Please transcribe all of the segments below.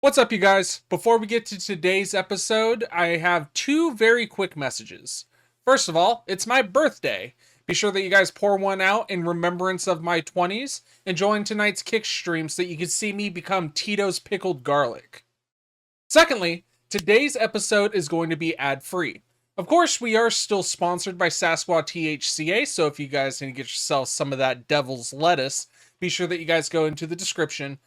What's up, you guys? Before we get to today's episode, I have two very quick messages. First of all, it's my birthday. Be sure that you guys pour one out in remembrance of my 20s and join tonight's kick stream so that you can see me become Tito's Pickled Garlic. Secondly, today's episode is going to be ad-free. Of course, we are still sponsored by SasquaTHCa, so if you guys need to get yourself some of that devil's lettuce, be sure that you guys go into the description.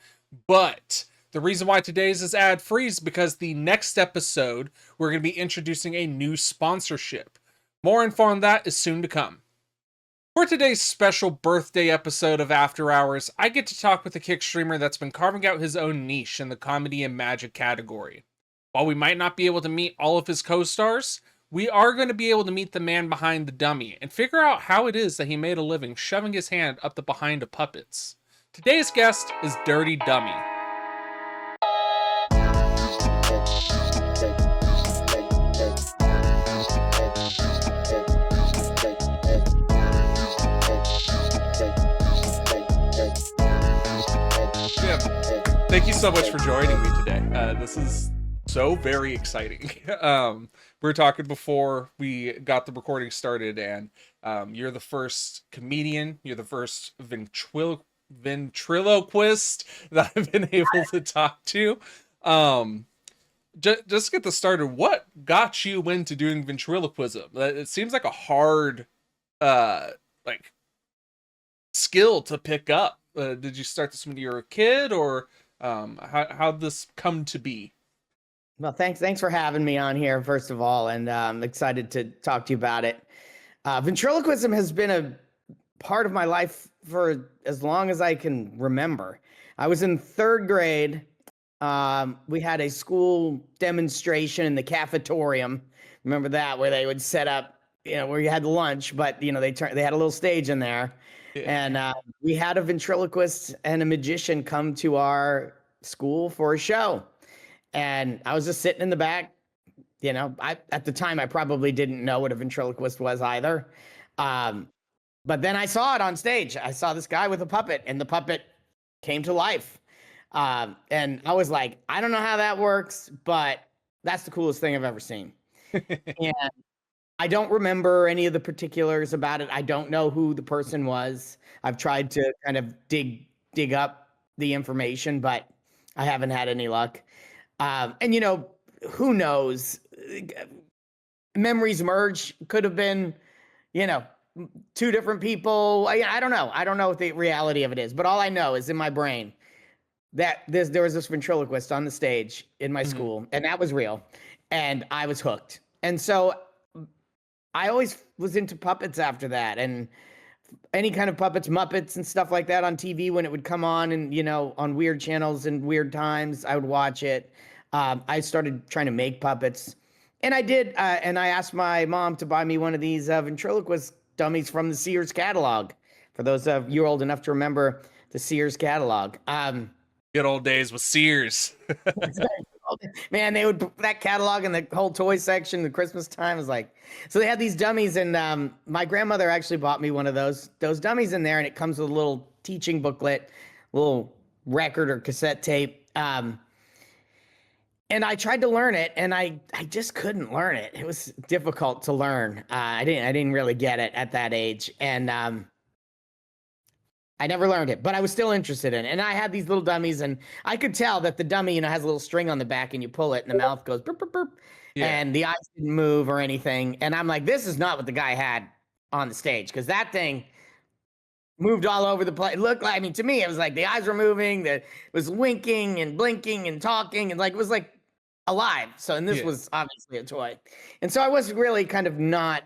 But the reason why today's is ad-free is because the next episode, we're going to be introducing a new sponsorship. More info on that is soon to come. For today's special birthday episode of After Hours, I get to talk with a kick streamer that's been carving out his own niche in the comedy and magic category. While we might not be able to meet all of his co-stars, we are going to be able to meet the man behind the dummy and figure out how it is that he made a living shoving his hand up the behind of puppets. Today's guest is DirtyDummy. Thank you so much for joining me today. This is so very exciting. We were talking before we got the recording started, and you're the first comedian, you're the first ventriloquist that I've been able to talk to. Just get this started, what got you into doing ventriloquism? It seems like a hard skill to pick up. Did you start this when you were a kid, or how'd this come to be? Well, thanks for having me on here, first of all, and I'm excited to talk to you about it. Ventriloquism has been a part of my life for as long as I can remember. I was in third grade. We had a school demonstration in the cafetorium. Remember that, where they would set up, where you had lunch, but they had a little stage in there. Yeah. And we had a ventriloquist and a magician come to our school for a show. And I was just sitting in the back. At the time, I probably didn't know what a ventriloquist was either. But then I saw it on stage. I saw this guy with a puppet, and the puppet came to life. And I was like, I don't know how that works, but that's the coolest thing I've ever seen. And I don't remember any of the particulars about it. I don't know who the person was. I've tried to kind of dig up the information, but I haven't had any luck. And who knows? Memories merge. Could have been, two different people. I don't know. I don't know what the reality of it is, but all I know is in my brain that there was this ventriloquist on the stage in my school, and that was real, and I was hooked. And so I always was into puppets after that, and any kind of puppets, Muppets and stuff like that on TV when it would come on, and on weird channels and weird times, I would watch it. I started trying to make puppets, and I did, and I asked my mom to buy me one of these ventriloquist dummies from the Sears catalog. For those of you old enough to remember the Sears catalog. Good old days with Sears. Man, they would that catalog and the whole toy section, the Christmas time was like, so they had these dummies, and my grandmother actually bought me one of those dummies in there, and it comes with a little teaching booklet, little record or cassette tape. And I tried to learn it, and I just couldn't learn it. It was difficult to learn. I didn't really get it at that age, and I never learned it, but I was still interested in it. And I had these little dummies, and I could tell that the dummy, has a little string on the back, and you pull it, and the mouth goes burp, burp, burp, and the eyes didn't move or anything. And I'm like, this is not what the guy had on the stage, because that thing moved all over the place. It looked like, to me, it was like the eyes were moving, it was winking and blinking and talking, and it was like alive. So, and this was obviously a toy. And so I was really kind of not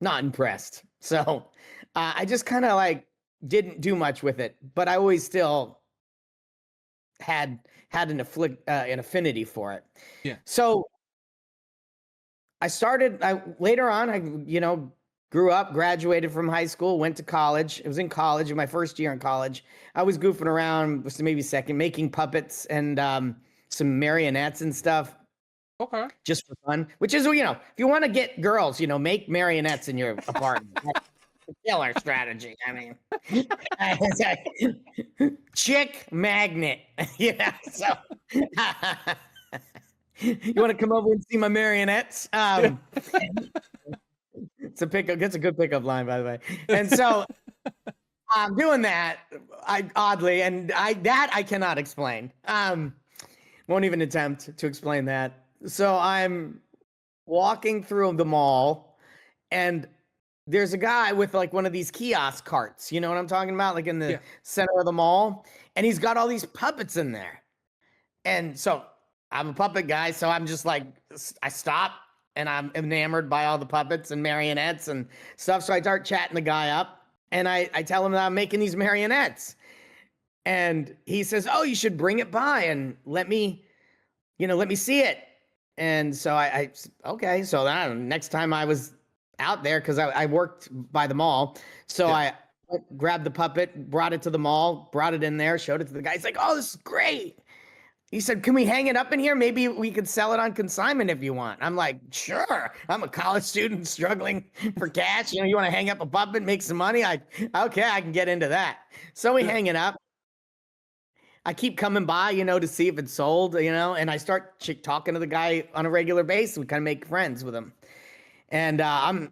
impressed. So I just kind of didn't do much with it, but I always still had an affinity for it. Yeah. So I started, later on, I grew up, graduated from high school, went to college. It was in college, in my first year in college. I was goofing around, maybe second, making puppets and some marionettes and stuff. Okay. Just for fun, which is, if you want to get girls, make marionettes in your apartment. Killer strategy. Chick magnet. So You want to come over and see my marionettes? It's a pickup. It's a good pickup line, by the way. And so I'm doing that. I cannot explain. Won't even attempt to explain that. So I'm walking through the mall, and there's a guy with like one of these kiosk carts. You know what I'm talking about? Like in the center of the mall, and he's got all these puppets in there. And so I'm a puppet guy, so I'm just like, I stop and I'm enamored by all the puppets and marionettes and stuff. So I start chatting the guy up, and I tell him that I'm making these marionettes. And he says, "Oh, you should bring it by and let me see it." And so I okay. So then next time I was out there, because I worked by the mall. So I grabbed the puppet, brought it to the mall, brought it in there, showed it to the guy. He's like, "Oh, this is great." He said, "Can we hang it up in here? Maybe we could sell it on consignment if you want." I'm like, "Sure." I'm a college student struggling for cash. You want to hang up a puppet, make some money? Okay, I can get into that. So we hang it up. I keep coming by, to see if it's sold, and I start talking to the guy on a regular basis. We kind of make friends with him. And I'm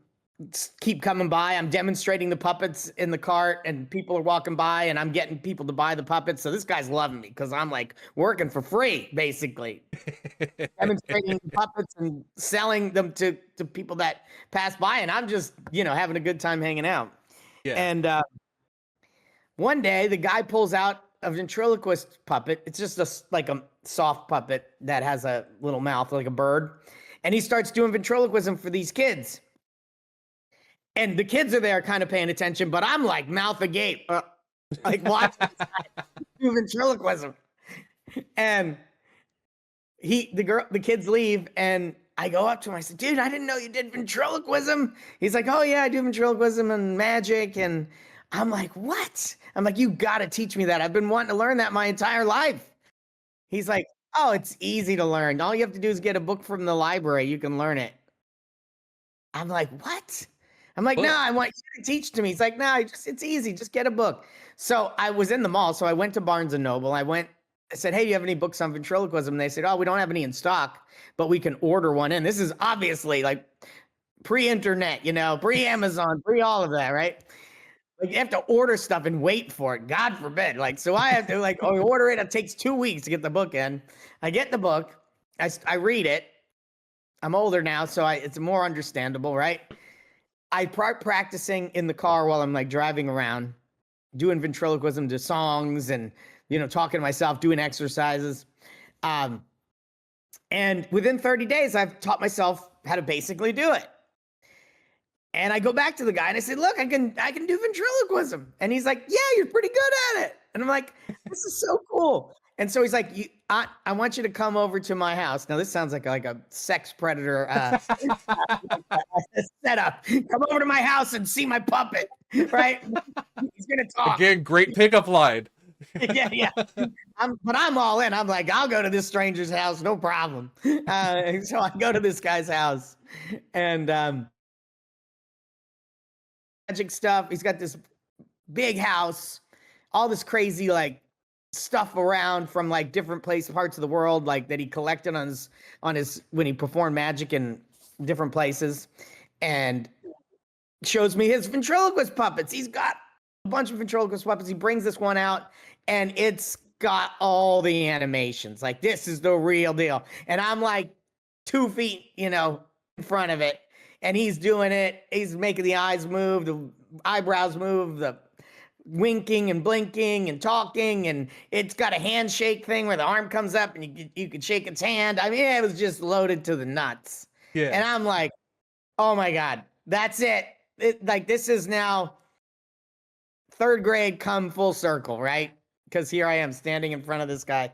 keep coming by. I'm demonstrating the puppets in the cart, and people are walking by, and I'm getting people to buy the puppets. So this guy's loving me because I'm like working for free, basically, demonstrating the puppets and selling them to people that pass by. And I'm just, having a good time hanging out. Yeah. And one day the guy pulls out a ventriloquist puppet. It's just like a soft puppet that has a little mouth like a bird. And he starts doing ventriloquism for these kids. And the kids are there kind of paying attention, but I'm like mouth agape, like watching this guy do ventriloquism. And the kids leave, and I go up to him. I said, "Dude, I didn't know you did ventriloquism." He's like, "Oh yeah, I do ventriloquism and magic." And I'm like, "What?" I'm like, "You got to teach me that. I've been wanting to learn that my entire life." He's like, "Oh, it's easy to learn. All you have to do is get a book from the library. You can learn it." I'm like, "What?" I'm like, "No, I want you to teach to me." He's like, "No, it's easy. Just get a book." So I was in the mall. So I went to Barnes and Noble. I said, "Hey, do you have any books on ventriloquism?" And they said, "Oh, we don't have any in stock, but we can order one in." This is obviously like pre-internet, pre-Amazon, pre all of that, right? Like you have to order stuff and wait for it. God forbid. Like, so I have to order it. It takes 2 weeks to get the book in. I get the book. I read it. I'm older now, so it's more understandable, right? I practicing in the car while I'm like driving around, doing ventriloquism to songs and, talking to myself, doing exercises. And within 30 days, I've taught myself how to basically do it. And I go back to the guy and I said, "Look, I can do ventriloquism." And he's like, "Yeah, you're pretty good at it." And I'm like, "This is so cool." And so he's like, I want you to come over to my house. Now this sounds like a sex predator setup. "Come over to my house and see my puppet." Right? He's gonna talk. Again, great pickup line. Yeah. But I'm all in. I'm like, "I'll go to this stranger's house, no problem." So I go to this guy's house, and magic stuff. He's got this big house, all this crazy like stuff around from like different parts of the world, like that he collected on his when he performed magic in different places, and shows me his ventriloquist puppets. He's got a bunch of ventriloquist puppets. He brings this one out, and it's got all the animations. Like, this is the real deal. And I'm like 2 feet, in front of it. And he's doing it. He's making the eyes move, the eyebrows move, the winking and blinking and talking. And it's got a handshake thing where the arm comes up and you could shake its hand. I mean, it was just loaded to the nuts. Yeah. And I'm like, oh my God, that's it. Like, this is now third grade come full circle, right? Because here I am standing in front of this guy.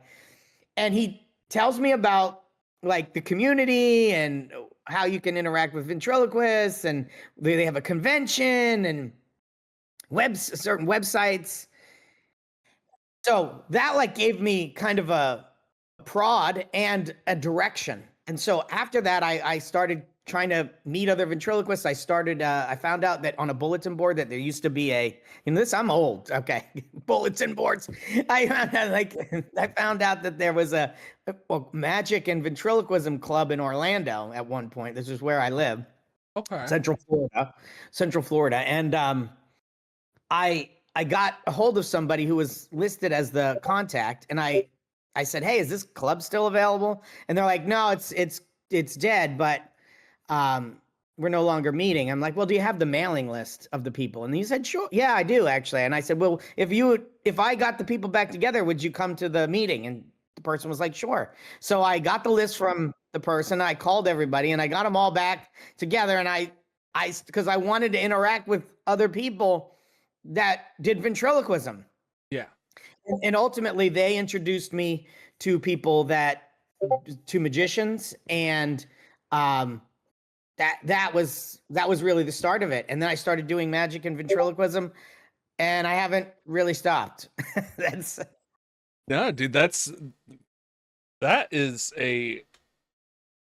And he tells me about like the community and how you can interact with ventriloquists, and they have a convention and certain websites. So that like gave me kind of a prod and a direction. And so after that, I started trying to meet other ventriloquists, I found out that on a bulletin board that there used to be I'm old. Okay. Bulletin boards. I found out that there was a magic and ventriloquism club in Orlando at one point. This is where I live. Okay. Central Florida. And, I got a hold of somebody who was listed as the contact, and I said, "Hey, is this club still available?" And they're like, "No, it's dead, but we're no longer meeting." I'm like, "Well, do you have the mailing list of the people?" And he said, "Sure, yeah, I do actually." And I said, "Well, if I got the people back together, would you come to the meeting?" And the person was like, "Sure." So I got the list from the person. I called everybody, and I got them all back together. And because I wanted to interact with other people that did ventriloquism. Yeah. And ultimately they introduced me to to magicians, and that was really the start of it. And then I started doing magic and ventriloquism, and I haven't really stopped. No, dude, that is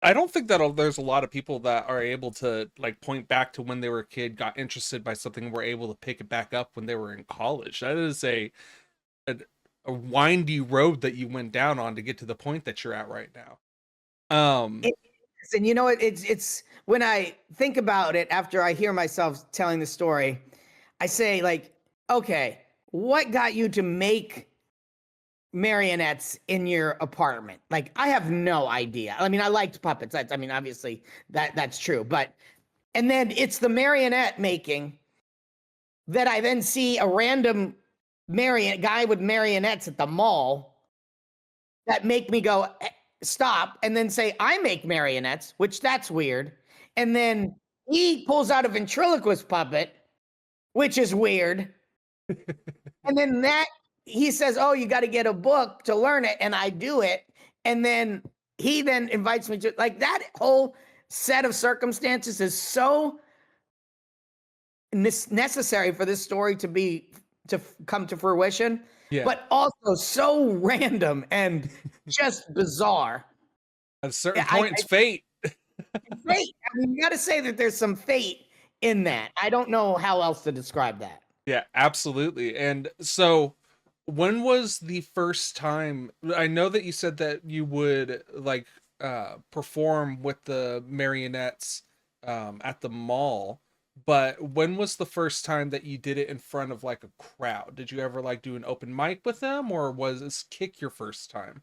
I don't think that there's a lot of people that are able to like point back to when they were a kid, got interested by something, and were able to pick it back up when they were in college. That is a windy road that you went down on to get to the point that you're at right now. And you know, it's when I think about it after I hear myself telling the story, I say, like, okay, what got you to make marionettes in your apartment? Like, I have no idea. I mean, I liked puppets. Obviously that's true, and then it's the marionette making that I then see a random guy with marionettes at the mall that make me go, stop, and then say, I make marionettes, which that's weird. And then he pulls out a ventriloquist puppet, which is weird. And then he says, oh, you got to get a book to learn it. And I do it. And then he then invites me to, like, that whole set of circumstances is so necessary for this story to come to fruition, but also so random and just bizarre. At a certain point, it's fate. Fate. I mean, you got to say that there's some fate in that. I don't know how else to describe that. Yeah, absolutely. And so, when was the first time? I know that you said that you would like perform with the marionettes at the mall. But when was the first time that you did it in front of like a crowd? Did you ever like do an open mic with them, or was this Kick your first time?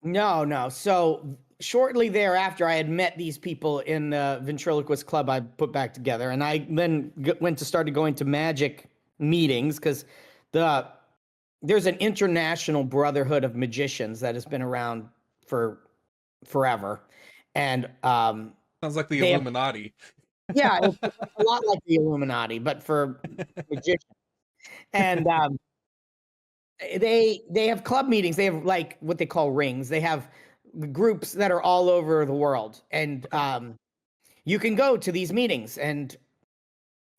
No. So shortly thereafter, I had met these people in the ventriloquist club I put back together, and I then started going to magic meetings, because there's an international brotherhood of magicians that has been around for forever, and sounds like the Illuminati. Yeah, it's a lot like the Illuminati, but for magicians. And they have club meetings. They have like what they call rings. They have groups that are all over the world, and you can go to these meetings. And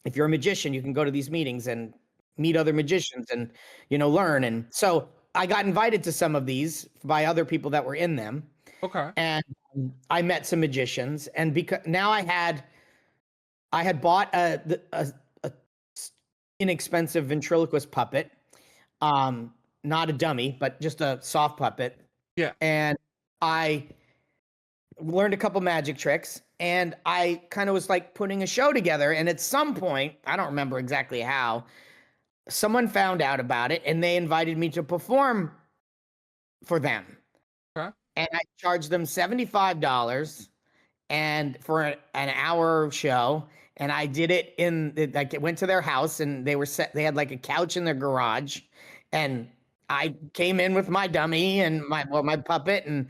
if you're a magician, you can go to these meetings and meet other magicians and learn. And so I got invited to some of these by other people that were in them. Okay. And I met some magicians, and because now I had bought a inexpensive ventriloquist puppet, not a dummy, but just a soft puppet. Yeah. And I learned a couple magic tricks, and I kind of was like putting a show together. And at some point, I don't remember exactly how, someone found out about it, and they invited me to perform for them. Okay. And I charged them $75 and for an hour show. And I did it it went to their house, and they had like a couch in their garage, and I came in with my dummy and my puppet, and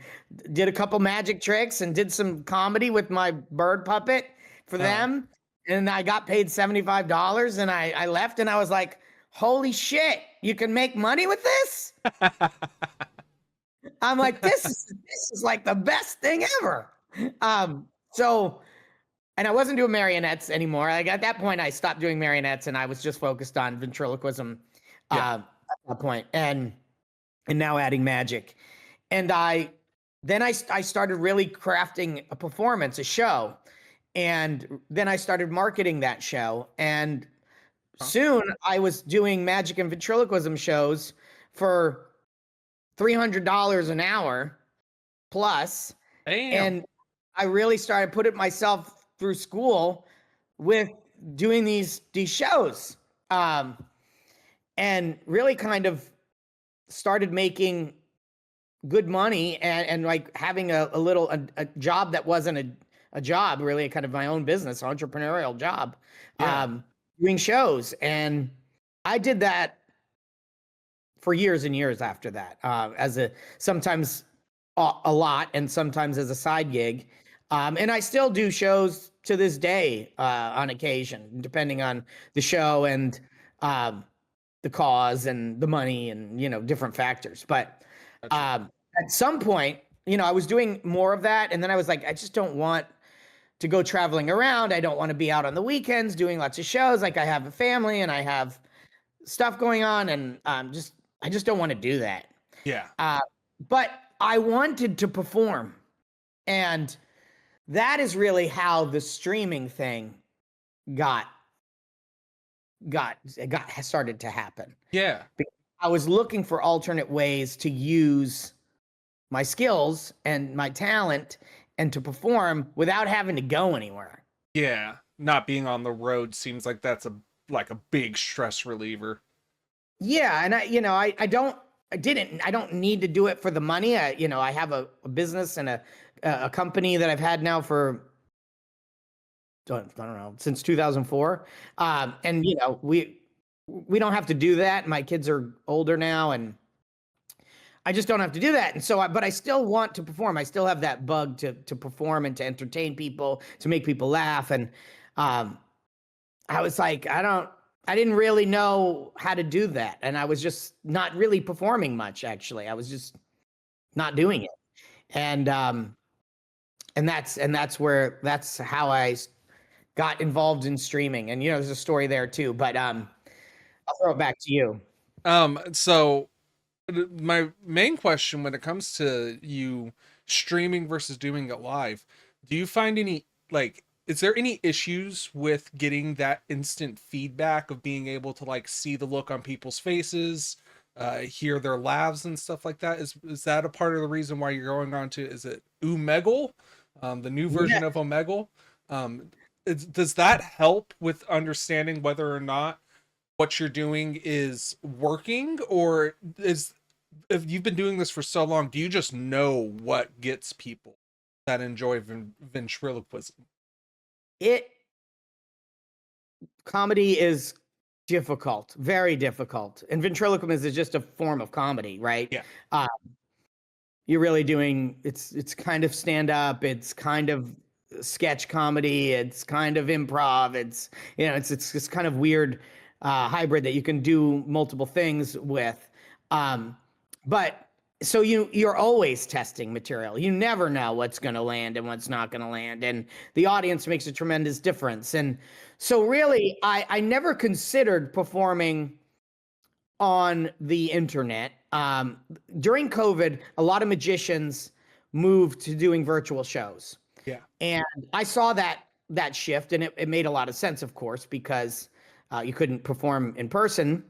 did a couple magic tricks and did some comedy with my bird puppet for them. And I got paid $75, and I left, and I was like, holy shit, you can make money with this? I'm like, this is like the best thing ever. And I wasn't doing marionettes anymore. Like at that point, I stopped doing marionettes, and I was just focused on ventriloquism at that point, and now adding magic. And I started really crafting a performance, a show. And then I started marketing that show. And soon I was doing magic and ventriloquism shows for $300 an hour plus. Damn. And I really started putting myself through school with doing these shows. And really kind of started making good money and like having a job that wasn't a job, really kind of my own business, entrepreneurial job, doing shows. And I did that for years and years after that, as sometimes a lot and sometimes as a side gig. And I still do shows to this day, on occasion, depending on the show and the cause and the money and, different factors. But at some point, I was doing more of that. And then I was like, I just don't want to go traveling around. I don't want to be out on the weekends doing lots of shows. Like, I have a family and I have stuff going on, and I just don't want to do that. Yeah. But I wanted to perform, and that is really how the streaming thing got started to happen. Yeah. I was looking for alternate ways to use my skills and my talent and to perform without having to go anywhere. Yeah. Not being on the road seems like that's a big stress reliever. Yeah, and I don't need to do it for the money. I have a business and a company that I've had now for I don't know, since 2004. And we don't have to do that. My kids are older now, and I just don't have to do that. And so, but I still want to perform. I still have that bug to perform and to entertain people, to make people laugh. And I was like, I didn't really know how to do that. And I was just not really performing much, actually. I was just not doing it. And that's how I got involved in streaming. And, there's a story there too, but I'll throw it back to you. So my main question when it comes to you streaming versus doing it live, do you find any, is there any issues with getting that instant feedback of being able to see the look on people's faces, hear their laughs and stuff like that? Is that a part of the reason why you're going on to, is it Omegle, the new version of Omegle? Does that help with understanding whether or not what you're doing is working, or if you've been doing this for so long, do you just know what gets people that enjoy ventriloquism? Comedy is difficult, very difficult. And ventriloquism is just a form of comedy, right? Yeah. You're really doing, it's kind of stand up, it's kind of sketch comedy, it's kind of improv, it's this kind of weird hybrid that you can do multiple things with. But so you're always testing material. You never know what's going to land and what's not going to land, and the audience makes a tremendous difference. And so really, I never considered performing on the internet. During COVID, a lot of magicians moved to doing virtual shows. Yeah. And I saw that shift, and it made a lot of sense, of course, because you couldn't perform in person.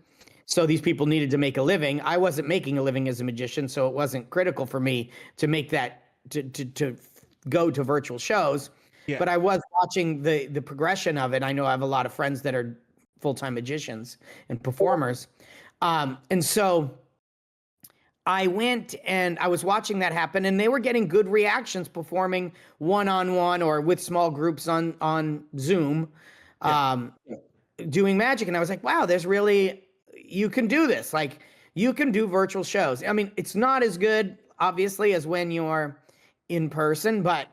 So these people needed to make a living. I wasn't making a living as a magician, so it wasn't critical for me to make that, to go to virtual shows. Yeah. But I was watching the progression of it. I know I have a lot of friends that are full-time magicians and performers. And so I went and I was watching that happen, and they were getting good reactions performing one-on-one or with small groups on Zoom, doing magic. And I was like, wow, you can do this. Like, you can do virtual shows. I mean, it's not as good, obviously, as when you're in person, but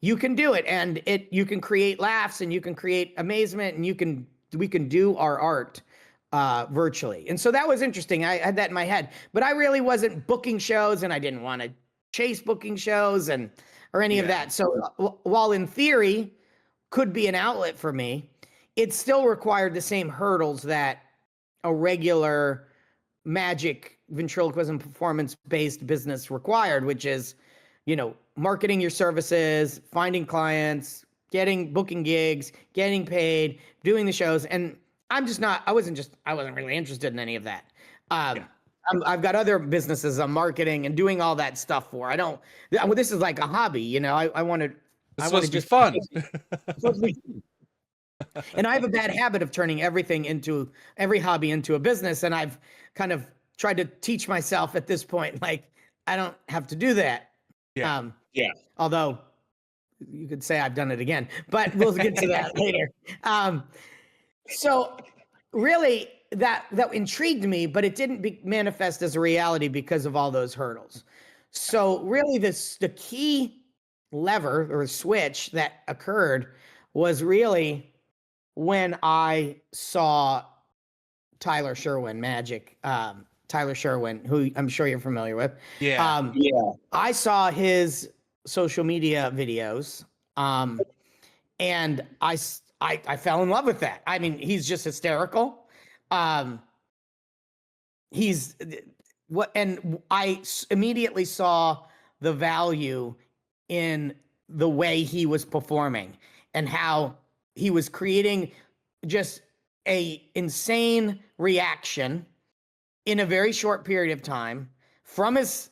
you can do it. And you can create laughs, and you can create amazement, and we can do our art virtually. And so that was interesting. I had that in my head, but I really wasn't booking shows, and I didn't want to chase booking shows or any of that. So while in theory could be an outlet for me, it still required the same hurdles that a regular magic ventriloquism performance-based business required, which is, marketing your services, finding clients, booking gigs, getting paid, doing the shows. And I wasn't really interested in any of that. I've got other businesses I'm marketing and doing all that stuff for. This is like a hobby, you know, I wanted, It's supposed to be fun. And I have a bad habit of turning every hobby into a business. And I've kind of tried to teach myself at this point, like, I don't have to do that. Yeah. Although you could say I've done it again, but we'll get to that later. So really that intrigued me, but it didn't manifest as a reality because of all those hurdles. So really the key lever or switch that occurred was really when I saw Tyler Sherwin, Tyler Sherwin, who I'm sure you're familiar with. Yeah. I saw his social media videos, and I fell in love with that. I mean, he's just hysterical. And I immediately saw the value in the way he was performing and how he was creating just a insane reaction in a very short period of time from his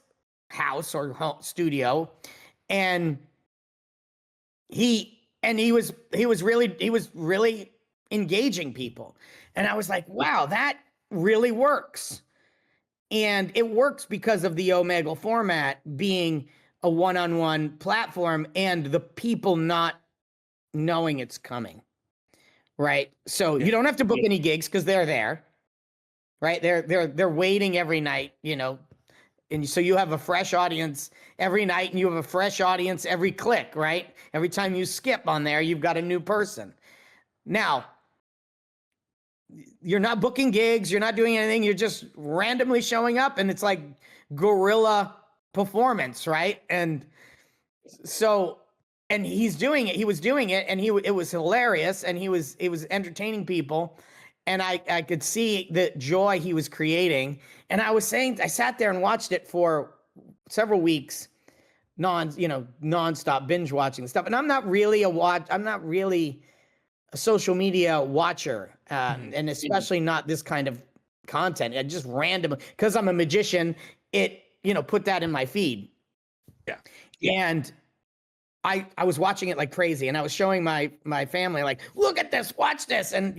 house or studio. And he was really engaging people. And I was like, wow, that really works. And it works because of the Omegle format being a one-on-one platform and the people not knowing it's coming. Right. So you don't have to book any gigs because they're there. Right. They're waiting every night, you know. And so you have a fresh audience every night and you have a fresh audience every click, right? Every time you skip on there, you've got a new person. Now, you're not booking gigs, you're not doing anything, you're just randomly showing up, and it's like guerrilla performance, right? And so, and he was doing it, and it was hilarious, and he was entertaining people. And I could see the joy he was creating. And I sat there and watched it for several weeks, nonstop binge watching stuff. And I'm not really a social media watcher, and especially not this kind of content. I just random, because I'm a magician, it, put that in my feed. Yeah. And I was watching it like crazy, and I was showing my family, like, look at this, watch this. And,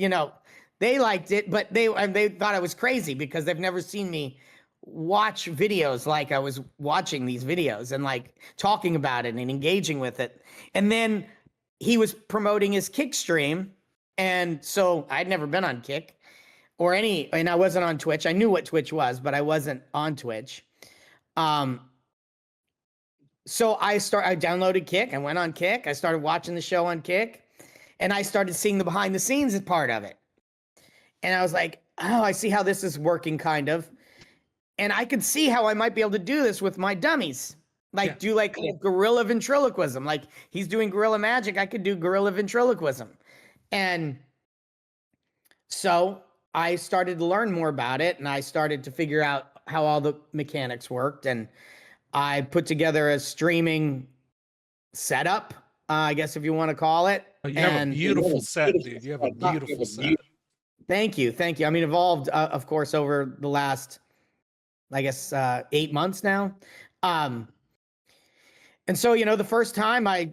they liked it, but they thought I was crazy because they've never seen me watch videos like I was watching these videos and like talking about it and engaging with it. And then he was promoting his Kick stream. And so I'd never been on Kick and I wasn't on Twitch. I knew what Twitch was, but I wasn't on Twitch. So I downloaded Kick. I went on Kick. I started watching the show on Kick, and I started seeing the behind the scenes part of it. And I was like, oh, I see how this is working, kind of. And I could see how I might be able to do this with my dummies. Do guerrilla ventriloquism. Like he's doing guerrilla magic, I could do guerrilla ventriloquism. And so I started to learn more about it, and I started to figure out how all the mechanics worked. And I put together a streaming setup, I guess if you want to call it. Oh, you have a beautiful set, dude. You have a beautiful set. Thank you. I mean, evolved, of course, over the last, I guess, 8 months now. And so, the first time I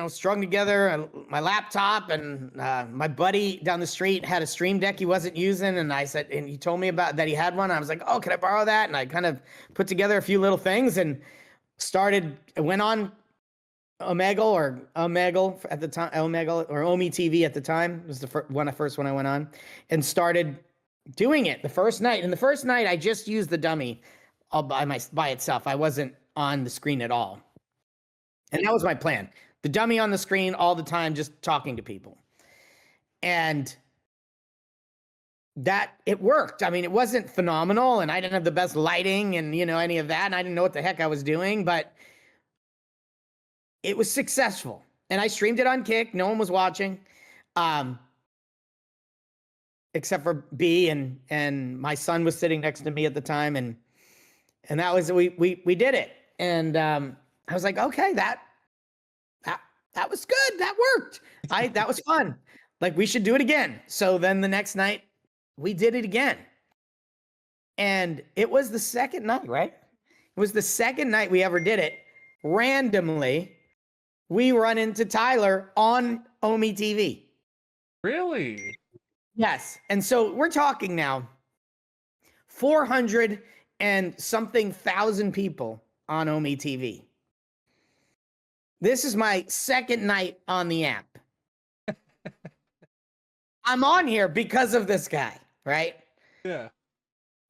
strung together my laptop, and my buddy down the street had a Stream Deck he wasn't using. And and he told me about that he had one. I was like, oh, can I borrow that? And I kind of put together a few little things and went on Omegle at the time, Omegle or Omi TV at the time. It was the first one I went on, and started doing it the first night. And the first night I just used the dummy all by itself. I wasn't on the screen at all. And that was my plan. The dummy on the screen all the time, just talking to people. And that it worked. I mean, it wasn't phenomenal, and I didn't have the best lighting and, any of that. And I didn't know what the heck I was doing, but it was successful. And I streamed it on Kick. No one was watching, except for B, and my son was sitting next to me at the time. And that was, we did it. And I was like, okay, that that was good. That worked. That was fun. Like, we should do it again. So then the next night we did it again. And it was the second night, right? It was the second night we ever did it. Randomly, we run into Tyler on Omi TV. Really? Yes. And so we're talking now 400 and something thousand people on Omi TV. This is my second night on the app. I'm on here because of this guy, right? Yeah.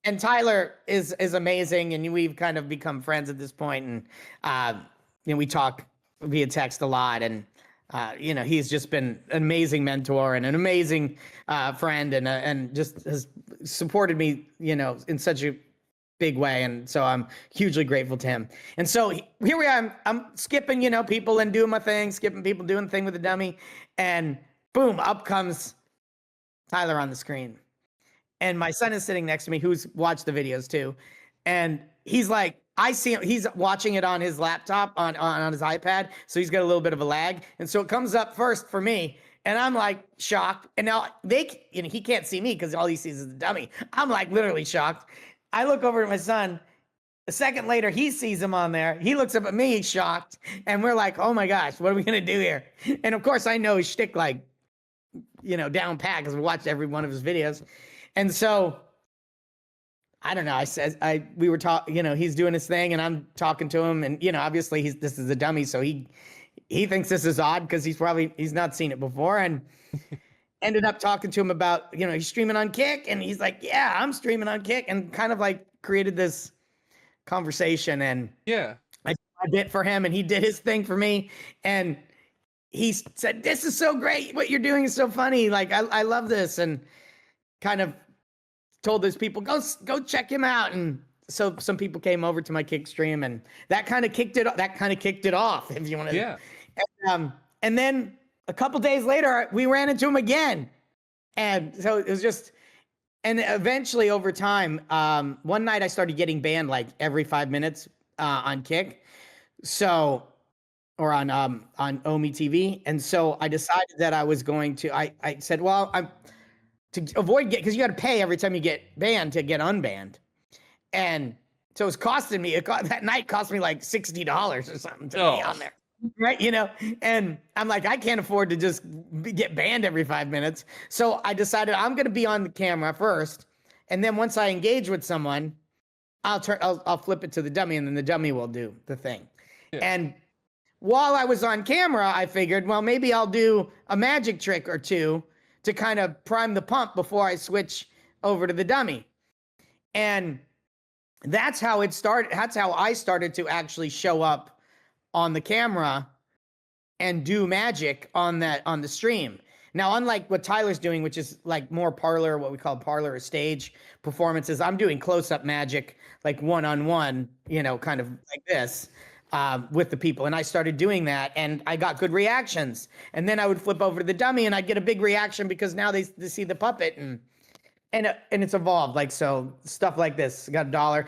And Tyler is amazing, and we've kind of become friends at this point, and we talk via text a lot, and he's just been an amazing mentor and an amazing friend, and just has supported me, in such a big way, and so I'm hugely grateful to him. And so here we are. I'm skipping, people and doing my thing, skipping people, doing the thing with the dummy, and boom, up comes Tyler on the screen. And my son is sitting next to me, who's watched the videos too. And he's like, I see him, he's watching it on his laptop, on his iPad. So he's got a little bit of a lag. And so it comes up first for me. And I'm like shocked. And now he can't see me because all he sees is the dummy. I'm like literally shocked. I look over at my son. A second later, he sees him on there. He looks up at me, he's shocked. And we're like, oh my gosh, what are we going to do here? And of course, I know his shtick like, down pat because we watched every one of his videos. And so, I don't know. We were talking, he's doing his thing and I'm talking to him, and, obviously this is a dummy. So he thinks this is odd because he's not seen it before, and ended up talking to him about, he's streaming on Kick, and he's like, yeah, I'm streaming on Kick, and kind of like created this conversation. And yeah, I did for him and he did his thing for me. And he said, this is so great. What you're doing is so funny. Like, I love this. And kind of told those people, go check him out. And so some people came over to my Kick stream, and that kind of kicked it off, if you want to. Yeah. And then a couple days later, we ran into him again. And so it was just, and eventually over time, one night I started getting banned like every 5 minutes on Kick. So, or on Omi TV. And so I decided that I was going to, I said, well, to avoid because you got to pay every time you get banned to get unbanned. And so it's costing me, that night cost me like $60 or something to be on there. Right. And I'm like, I can't afford to just get banned every 5 minutes. So I decided I'm going to be on the camera first. And then once I engage with someone, I'll flip it to the dummy, and then the dummy will do the thing. Yeah. And while I was on camera, I figured, well, maybe I'll do a magic trick or two to kind of prime the pump before I switch over to the dummy. And that's how it started. That's how I started to actually show up on the camera and do magic on the stream. Now, unlike what Tyler's doing, which is like more parlor, what we call parlor or stage performances, I'm doing close-up magic, like one-on-one, kind of like this. With the people. And I started doing that, and I got good reactions. And then I would flip over to the dummy, and I'd get a big reaction because now they see the puppet, and it's evolved. Like, so stuff like this, got $1.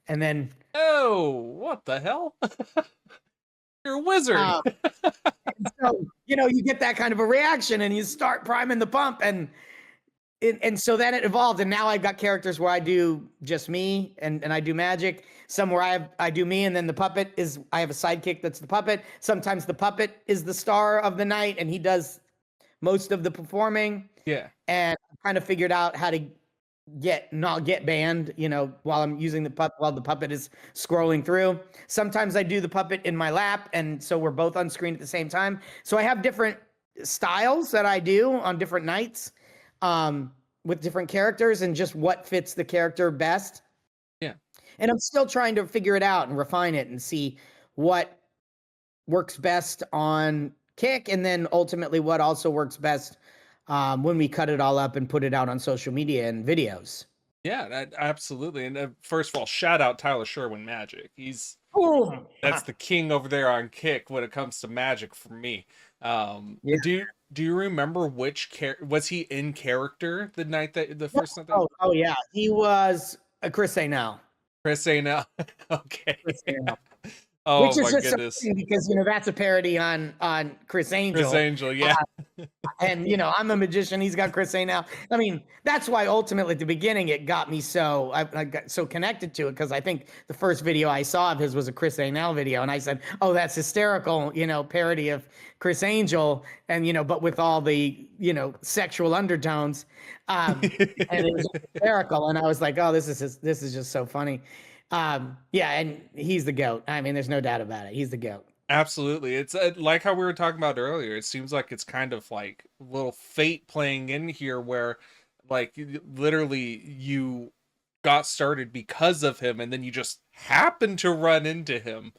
And then, oh, what the hell? You're a wizard. so, you get that kind of a reaction, and you start priming the pump, and so then it evolved. And now I've got characters where I do just me, and I do magic. Some where I do me, and then the puppet I have a sidekick that's the puppet. Sometimes the puppet is the star of the night, and he does most of the performing. Yeah. And I kind of figured out how to not get banned, while I'm using the puppet, while the puppet is scrolling through. Sometimes I do the puppet in my lap, and so we're both on screen at the same time. So I have different styles that I do on different nights, with different characters, and just what fits the character best. Yeah. And I'm still trying to figure it out and refine it and see what works best on Kick, and then ultimately what also works best when we cut it all up and put it out on social media and videos. Yeah, absolutely. And first of all, shout out Tyler Sherwin Magic. That's the king over there on Kick when it comes to magic for me. Yeah. Do you remember which was he in character the night that the first night? Oh yeah, he was Chris Say Now. Chris Say Now. Okay. Chris Say Now. Oh which is my just so goodness. funny because that's a parody on Chris Chris Angel. Angel, yeah. And I'm a magician. He's got Chris A now. I mean, that's why ultimately at the beginning it got me so I got so connected to it, because I think the first video I saw of his was a Chris A now video, and I said, "Oh, that's hysterical," parody of Chris Angel, and but with all the sexual undertones, and it was hysterical. And I was like, "Oh, this is just so funny." Yeah, and he's the GOAT. I mean, there's no doubt about it. He's the GOAT. Absolutely. It's like how we were talking about earlier. It seems like it's kind of like little fate playing in here where like literally you got started because of him and then you just happened to run into him.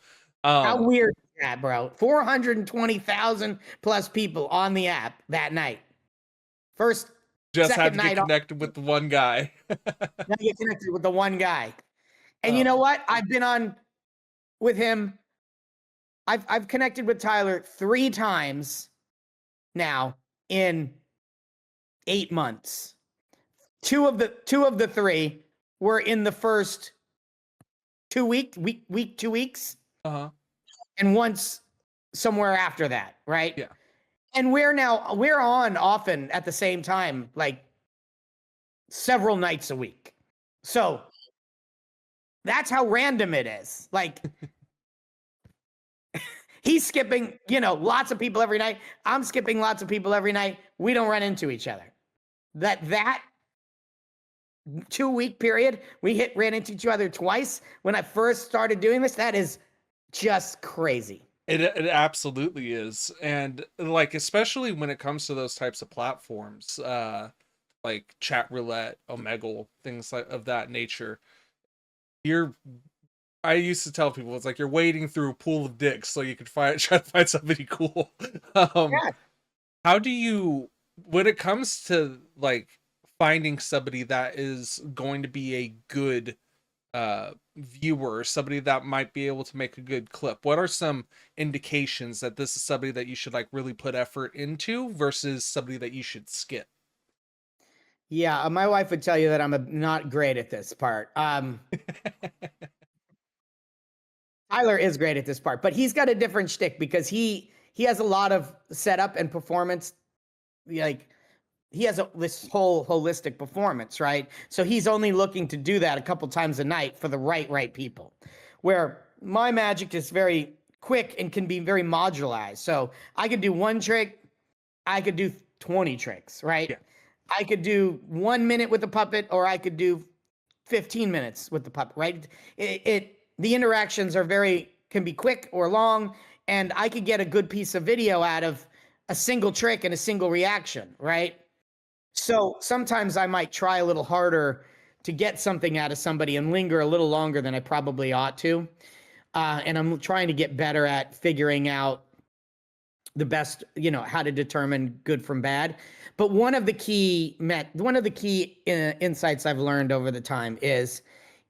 How Um weird is that, bro? 420,000 plus people on the app that night. First, just had second to get night off, connected with the one guy. now you get connected with the one guy. And you Oh, know what? I've been on with him. I've connected with Tyler 3 times now in 8 months. Two of the 3 were in the first 2 weeks, uh-huh. and once somewhere after that, right? Yeah. And we're on often at the same time, like several nights a week. So that's how random it is. Like he's skipping, lots of people every night. I'm skipping lots of people every night. We don't run into each other. That 2-week period, we ran into each other twice when I first started doing this. That is just crazy. It absolutely is. And like especially when it comes to those types of platforms, like chat roulette, Omegle, things like of that nature. You're I used to tell people it's like you're wading through a pool of dicks so you could try to find somebody cool. Um, Yeah. how do you, when it comes to like finding somebody that is going to be a good viewer, somebody that might be able to make a good clip, what are some indications that this is somebody that you should like really put effort into versus somebody that you should skip? Yeah, my wife would tell you that I'm not great at this part. Tyler is great at this part, but he's got a different shtick because he has a lot of setup and performance. Like he has this whole holistic performance, right? So he's only looking to do that a couple times a night for the right people. Where my magic is very quick and can be very modularized. So I could do one trick, I could do 20 tricks, right? Yeah. I could do 1 minute with the puppet, or I could do 15 minutes with the puppet, right? The interactions can be quick or long, and I could get a good piece of video out of a single trick and a single reaction, right? So sometimes I might try a little harder to get something out of somebody and linger a little longer than I probably ought to. And I'm trying to get better at figuring out the best, how to determine good from bad. But one of the key insights I've learned over the time is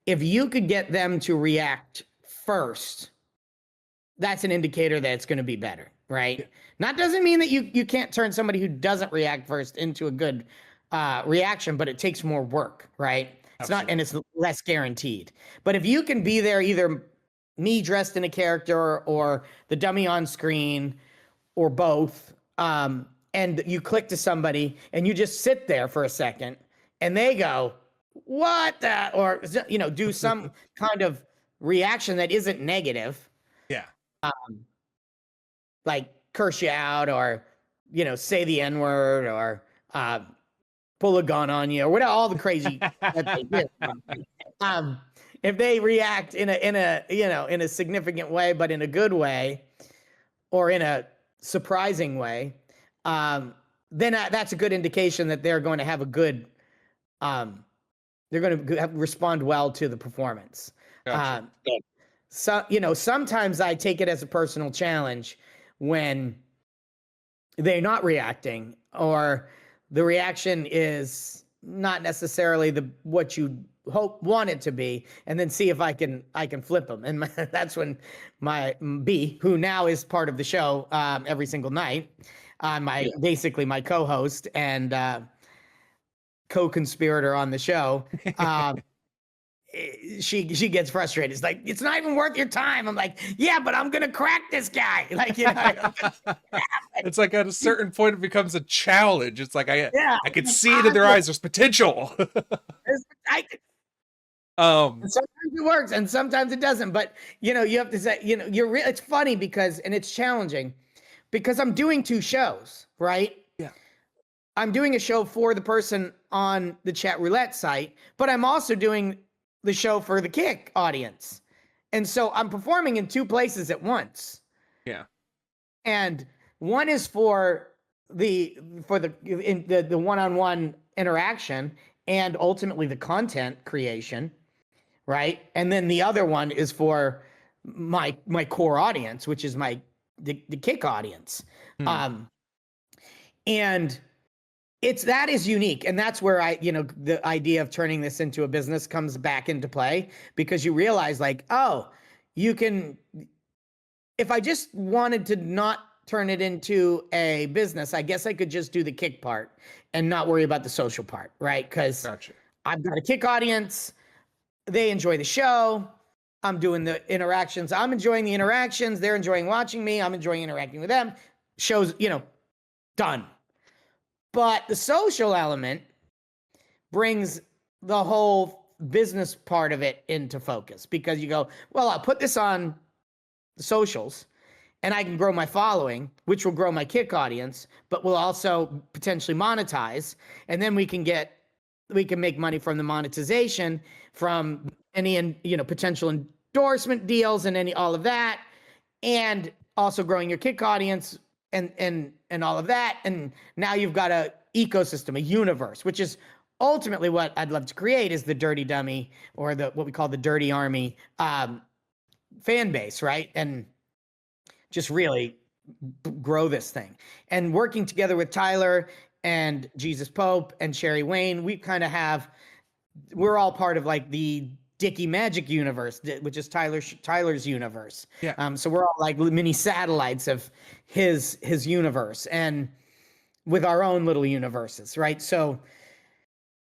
if you could get them to react first, that's an indicator that it's going to be better, right? Yeah. That doesn't mean that you can't turn somebody who doesn't react first into a good reaction, but it takes more work, right? It's Absolutely. Not, and it's less guaranteed. But if you can be there, either me dressed in a character or the dummy on screen or both, and you click to somebody and you just sit there for a second and they go, what the, or, do some kind of reaction that isn't negative. Yeah. Like curse you out or, say the N-word or pull a gun on you or whatever, all the crazy that they do. If they react in a significant way, but in a good way or in a surprising way, then that's a good indication that they're going to have a good, they're going to respond well to the performance. Gotcha. So, sometimes I take it as a personal challenge when they're not reacting or the reaction is not necessarily what you want it to be, and then see if I can flip them. And that's when my B, who now is part of the show every single night, basically my co-host and co-conspirator on the show, she gets frustrated. It's like, it's not even worth your time. I'm like, yeah, but I'm gonna crack this guy. Like, It's like at a certain point it becomes a challenge. It's like yeah, I can see it in their eyes. There's potential. I, um sometimes it works and sometimes it doesn't. But you have to say, it's funny because, and it's challenging because I'm doing two shows, right? yeah. I'm doing a show for the person on the chat roulette site, but I'm also doing the show for the Kick audience. And so I'm performing in two places at once. Yeah. And one is for the one-on-one interaction and ultimately the content creation, right? And then the other one is for my core audience, which is the Kick audience. And that is unique. And that's where the idea of turning this into a business comes back into play, because you realize like, oh, you can, if I just wanted to not turn it into a business, I guess I could just do the Kick part and not worry about the social part, right? Because Gotcha. I've got a Kick audience. They enjoy the show. I'm doing the interactions. I'm enjoying the interactions. They're enjoying watching me. I'm enjoying interacting with them. Shows, done. But the social element brings the whole business part of it into focus, because you go, well, I'll put this on the socials and I can grow my following, which will grow my Kick audience, but will also potentially monetize. And then we can make money from the monetization, from any, potential endorsement deals and all of that. And also growing your Kick audience and all of that. And now you've got a ecosystem, a universe, which is ultimately what I'd love to create, is the DirtyDummy, or what we call the Dirty Army fan base, right? And just really grow this thing. And working together with Tyler and Jesus Pope and Sherry Wayne, we're all part of like the Dicky Magic universe, which is Tyler's universe. Yeah. So we're all like mini satellites of his universe, and with our own little universes, right? So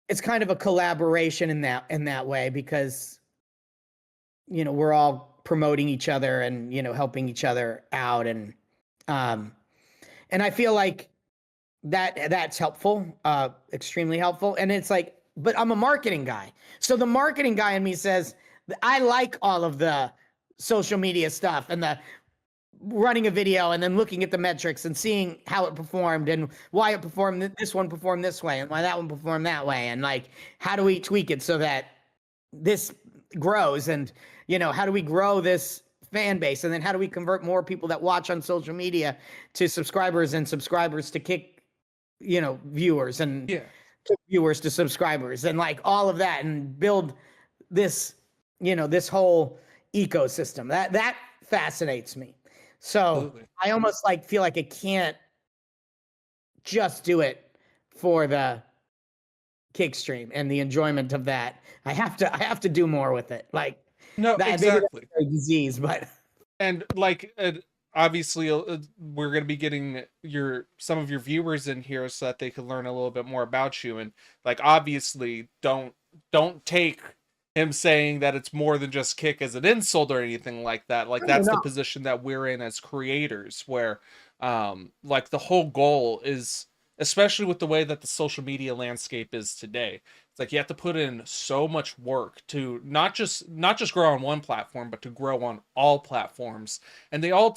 it's kind of a collaboration in that way, because we're all promoting each other and helping each other out, and I feel like that's helpful, extremely helpful. And it's like, but I'm a marketing guy. So the marketing guy in me says, I like all of the social media stuff and the running a video and then looking at the metrics and seeing how it performed and why it performed, this one performed this way and why that one performed that way. And like, how do we tweak it so that this grows? And, how do we grow this fan base? And then how do we convert more people that watch on social media to subscribers, and subscribers to Kick, viewers, and viewers to subscribers, and like all of that, and build this, this whole ecosystem that fascinates me. So absolutely. I almost feel like I can't just do it for the Kick stream and the enjoyment of that. I have to do more with it. Like, no, that, exactly. A disease, but and like obviously we're going to be getting some of your viewers in here so that they can learn a little bit more about you. And like, obviously don't take him saying that it's more than just Kick as an insult or anything like that. Like, that's the position that we're in as creators, where like the whole goal is, especially with the way that the social media landscape is today, it's like you have to put in so much work to not just grow on one platform, but to grow on all platforms. And they all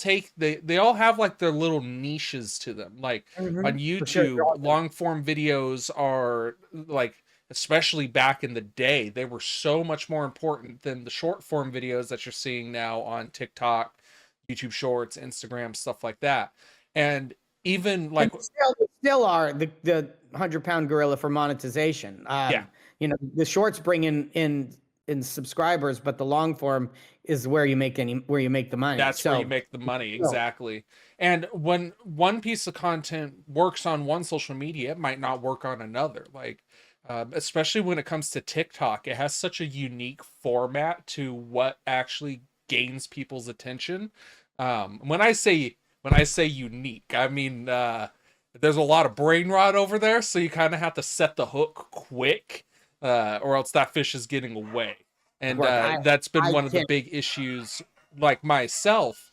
have like their little niches to them. Like on YouTube, long form videos are like, especially back in the day, they were so much more important than the short form videos that you're seeing now on TikTok, YouTube Shorts, Instagram, stuff like that. And even like, and still are the 100-pound gorilla for monetization. The shorts bring in subscribers, but the long form is where you make the money. That's where you make the money. Exactly. And when one piece of content works on one social media, it might not work on another. Like, especially when it comes to TikTok, it has such a unique format to what actually gains people's attention. When I say unique, I mean, there's a lot of brain rot over there, so you kind of have to set the hook quick, or else that fish is getting away. And work. that's been I one of the can't. big issues, like myself,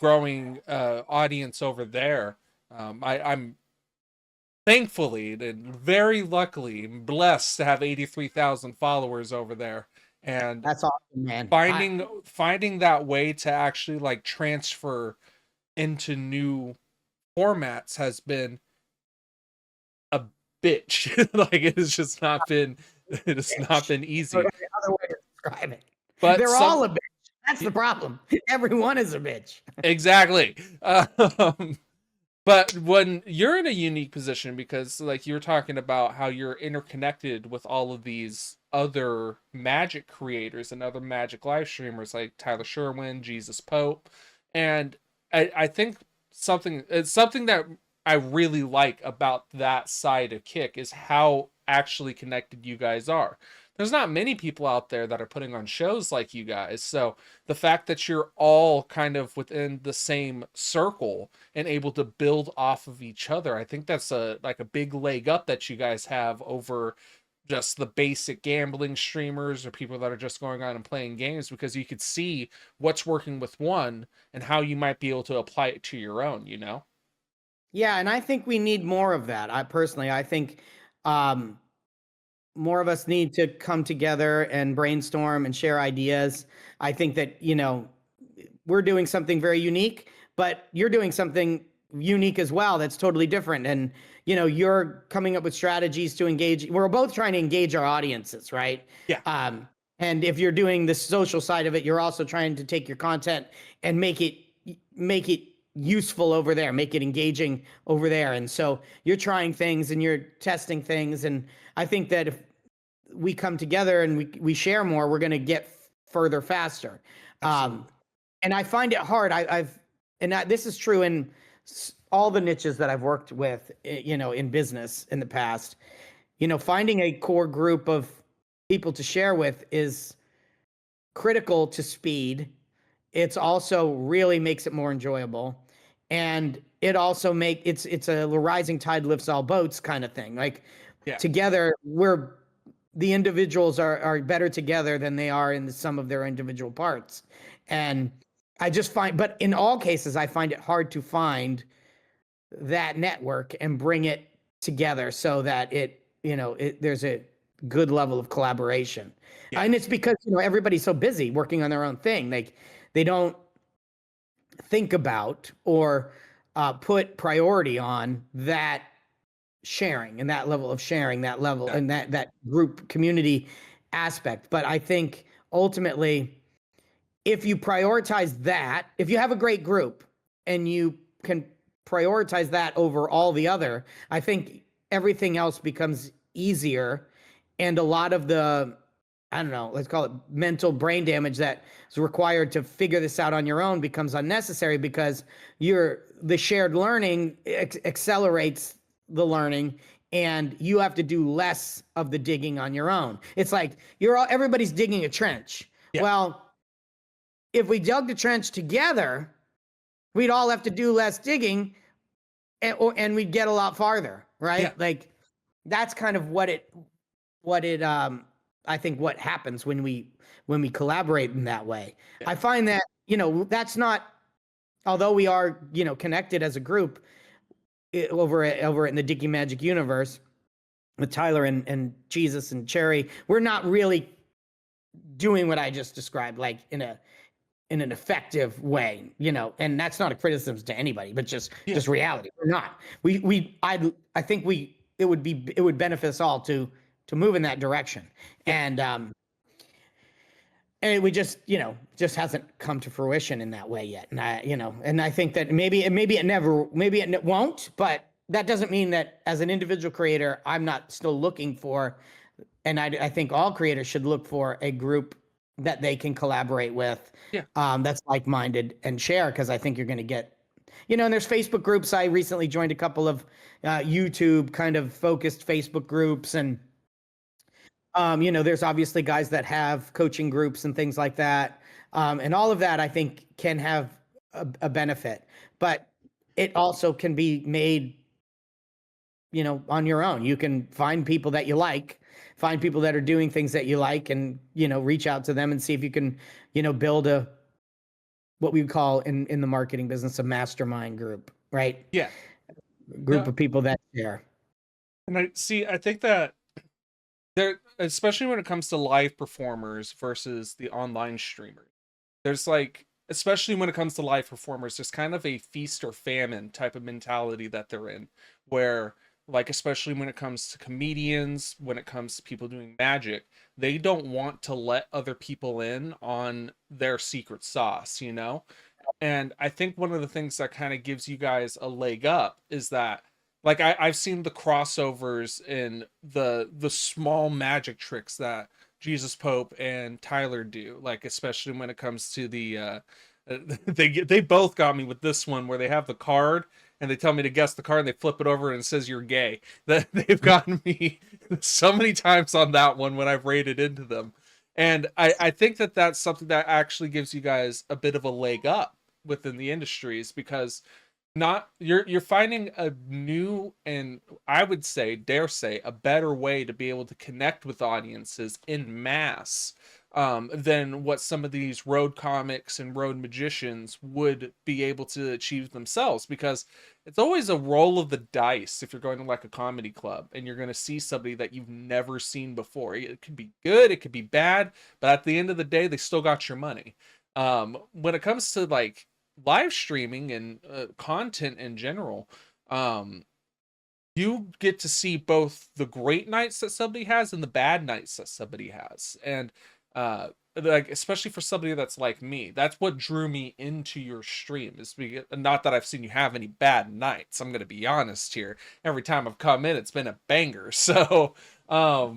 growing audience over there. I'm thankfully and very luckily blessed to have 83,000 followers over there. And That's awesome, man. finding that way to actually like transfer into new formats has been a bitch. Like it has just not been it has not Bitch. been Or easy. any other way to describe it. But They're all some a bitch. That's the problem. Everyone is a bitch. exactly. But when you're in a unique position, because like you were talking about how you're interconnected with all of these other magic creators and other magic live streamers like Tyler Sherwin, Jesus Pope, and I think it's something that I really like about that side of Kick is how actually connected you guys are. There's not many people out there that are putting on shows like you guys, so the fact that you're all kind of within the same circle and able to build off of each other, I think that's a big leg up that you guys have over just the basic gambling streamers or people that are just going on and playing games, because you could see what's working with one and how you might be able to apply it to your own, you know? Yeah, and I think we need more of that. I think um, more of us need to come together and brainstorm and share ideas. I think that, we're doing something very unique, but you're doing something unique as well that's totally different. And, you're coming up with strategies to engage. We're both trying to engage our audiences, right? Yeah. And if you're doing the social side of it, you're also trying to take your content and make it useful over there, make it engaging over there. And so you're trying things and you're testing things. And I think that if we come together and we share more, we're going to get further faster. Absolutely. And I find it hard. This is true in all the niches that I've worked with, in business in the past. Finding a core group of people to share with is critical to speed. It's also really makes it more enjoyable, and it also it's a rising tide lifts all boats kind of thing. Like Yeah. together, the individuals are better together than they are in the sum of their individual parts. And but in all cases, I find it hard to find that network and bring it together so that there's a good level of collaboration. Yeah. And it's because, everybody's so busy working on their own thing. Like they don't think about or put priority on that sharing and that level of sharing, that level Yeah. and that group community aspect. But I think ultimately, if you prioritize that, if you have a great group and you can prioritize that over all the other, I think everything else becomes easier. And a lot of the, I don't know, let's call it mental brain damage that is required to figure this out on your own becomes unnecessary, because the shared learning accelerates the learning, and you have to do less of the digging on your own. It's like everybody's digging a trench. Yeah. Well, if we dug the trench together, we'd all have to do less digging, and we'd get a lot farther, right? Yeah. Like that's kind of I think what happens when we collaborate in that way. Yeah. I find that, that's not, although we are, connected as a group over in the Dicky Magic universe with Tyler and Jesus and Cherry, we're not really doing what I just described, like in an effective way, and that's not a criticism to anybody, but just reality. We're not. I think it would benefit us all to move in that direction. And we just hasn't come to fruition in that way yet. And I think that maybe it won't, but that doesn't mean that as an individual creator, I'm not still looking for, and I think all creators should look for a group that they can collaborate with, that's like-minded and share, because I think you're going to get, and there's Facebook groups. I recently joined a couple of YouTube kind of focused Facebook groups, and there's obviously guys that have coaching groups and things like that, and all of that I think can have a benefit, but it also can be made, on your own. You can find people that you like find people that are doing things that you like, and reach out to them and see if you can build a what we would call in the marketing business a mastermind group, right? Yeah. Group No, of people that share. and I think that there, especially when it comes to live performers versus the online streamers, there's like, especially when it comes to live performers, there's kind of a feast or famine type of mentality that they're in, where like, especially when it comes to comedians, when it comes to people doing magic, they don't want to let other people in on their secret sauce, you know? And I think one of the things that kind of gives you guys a leg up is that, like, I've seen the crossovers in the small magic tricks that Jesus Pope and Tyler do, like especially when it comes to the they both got me with this one where they have the card and they tell me to guess the card and they flip it over and it says you're gay. That they've gotten me so many times on that one when I've raided into them. And I think that that's something that actually gives you guys a bit of a leg up within the industries, because not you're finding a new, and I would say, dare say, a better way to be able to connect with audiences in mass, than what some of these road comics and road magicians would be able to achieve themselves, because it's always a roll of the dice if you're going to like a comedy club and you're going to see somebody that you've never seen before. It could be good, it could be bad, but at the end of the day they still got your money. When it comes to like live streaming and content in general, you get to see both the great nights that somebody has and the bad nights that somebody has. And like, especially for somebody that's like me, that's what drew me into your stream, is because, not that I've seen you have any bad nights, I'm gonna be honest here, every time I've come in it's been a banger. So I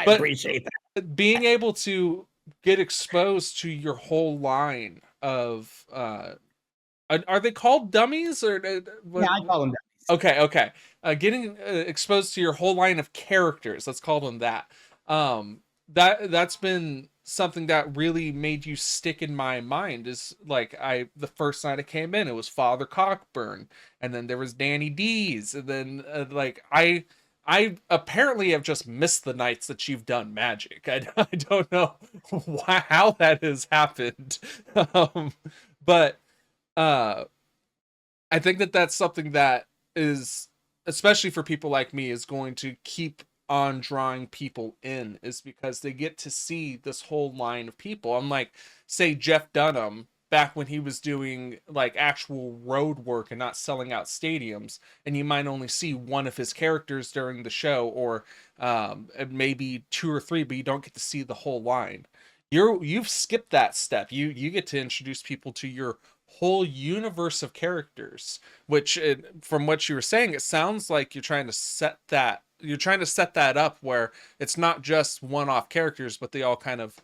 appreciate that. being able to get exposed to your whole line of are they called dummies, or Yeah, I call them dummies. okay, getting exposed to your whole line of characters, let's call them that, that's been something that really made you stick in my mind. Is like, the first night I came in, it was Father Cockburn, and then there was Danny D's, and then like I apparently have just missed the nights that you've done magic. I don't know how that has happened. But I think that that's something that is, especially for people like me, is going to keep on drawing people in, is because they get to see this whole line of people. I'm like, say Jeff Dunham, back when he was doing like actual road work and not selling out stadiums, and you might only see one of his characters during the show, or maybe two or three, but you don't get to see the whole line. You've skipped that step. You get to introduce people to your whole universe of characters, which from what you were saying, it sounds like you're trying to set that up where it's not just one-off characters, but they all kind of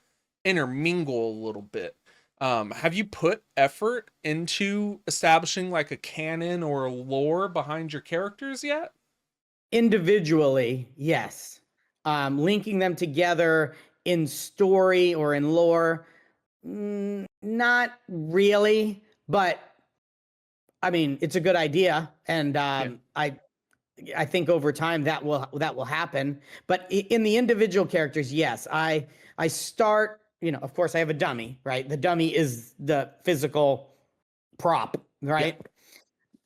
intermingle a little bit. Have you put effort into establishing like a canon or a lore behind your characters yet? Individually, yes. Linking them together in story or in lore, not really, but I mean, it's a good idea, and Yeah. I think over time that will happen. But in the individual characters, yes, I start. Of course, I have a dummy, right? The dummy is the physical prop, right? Yeah.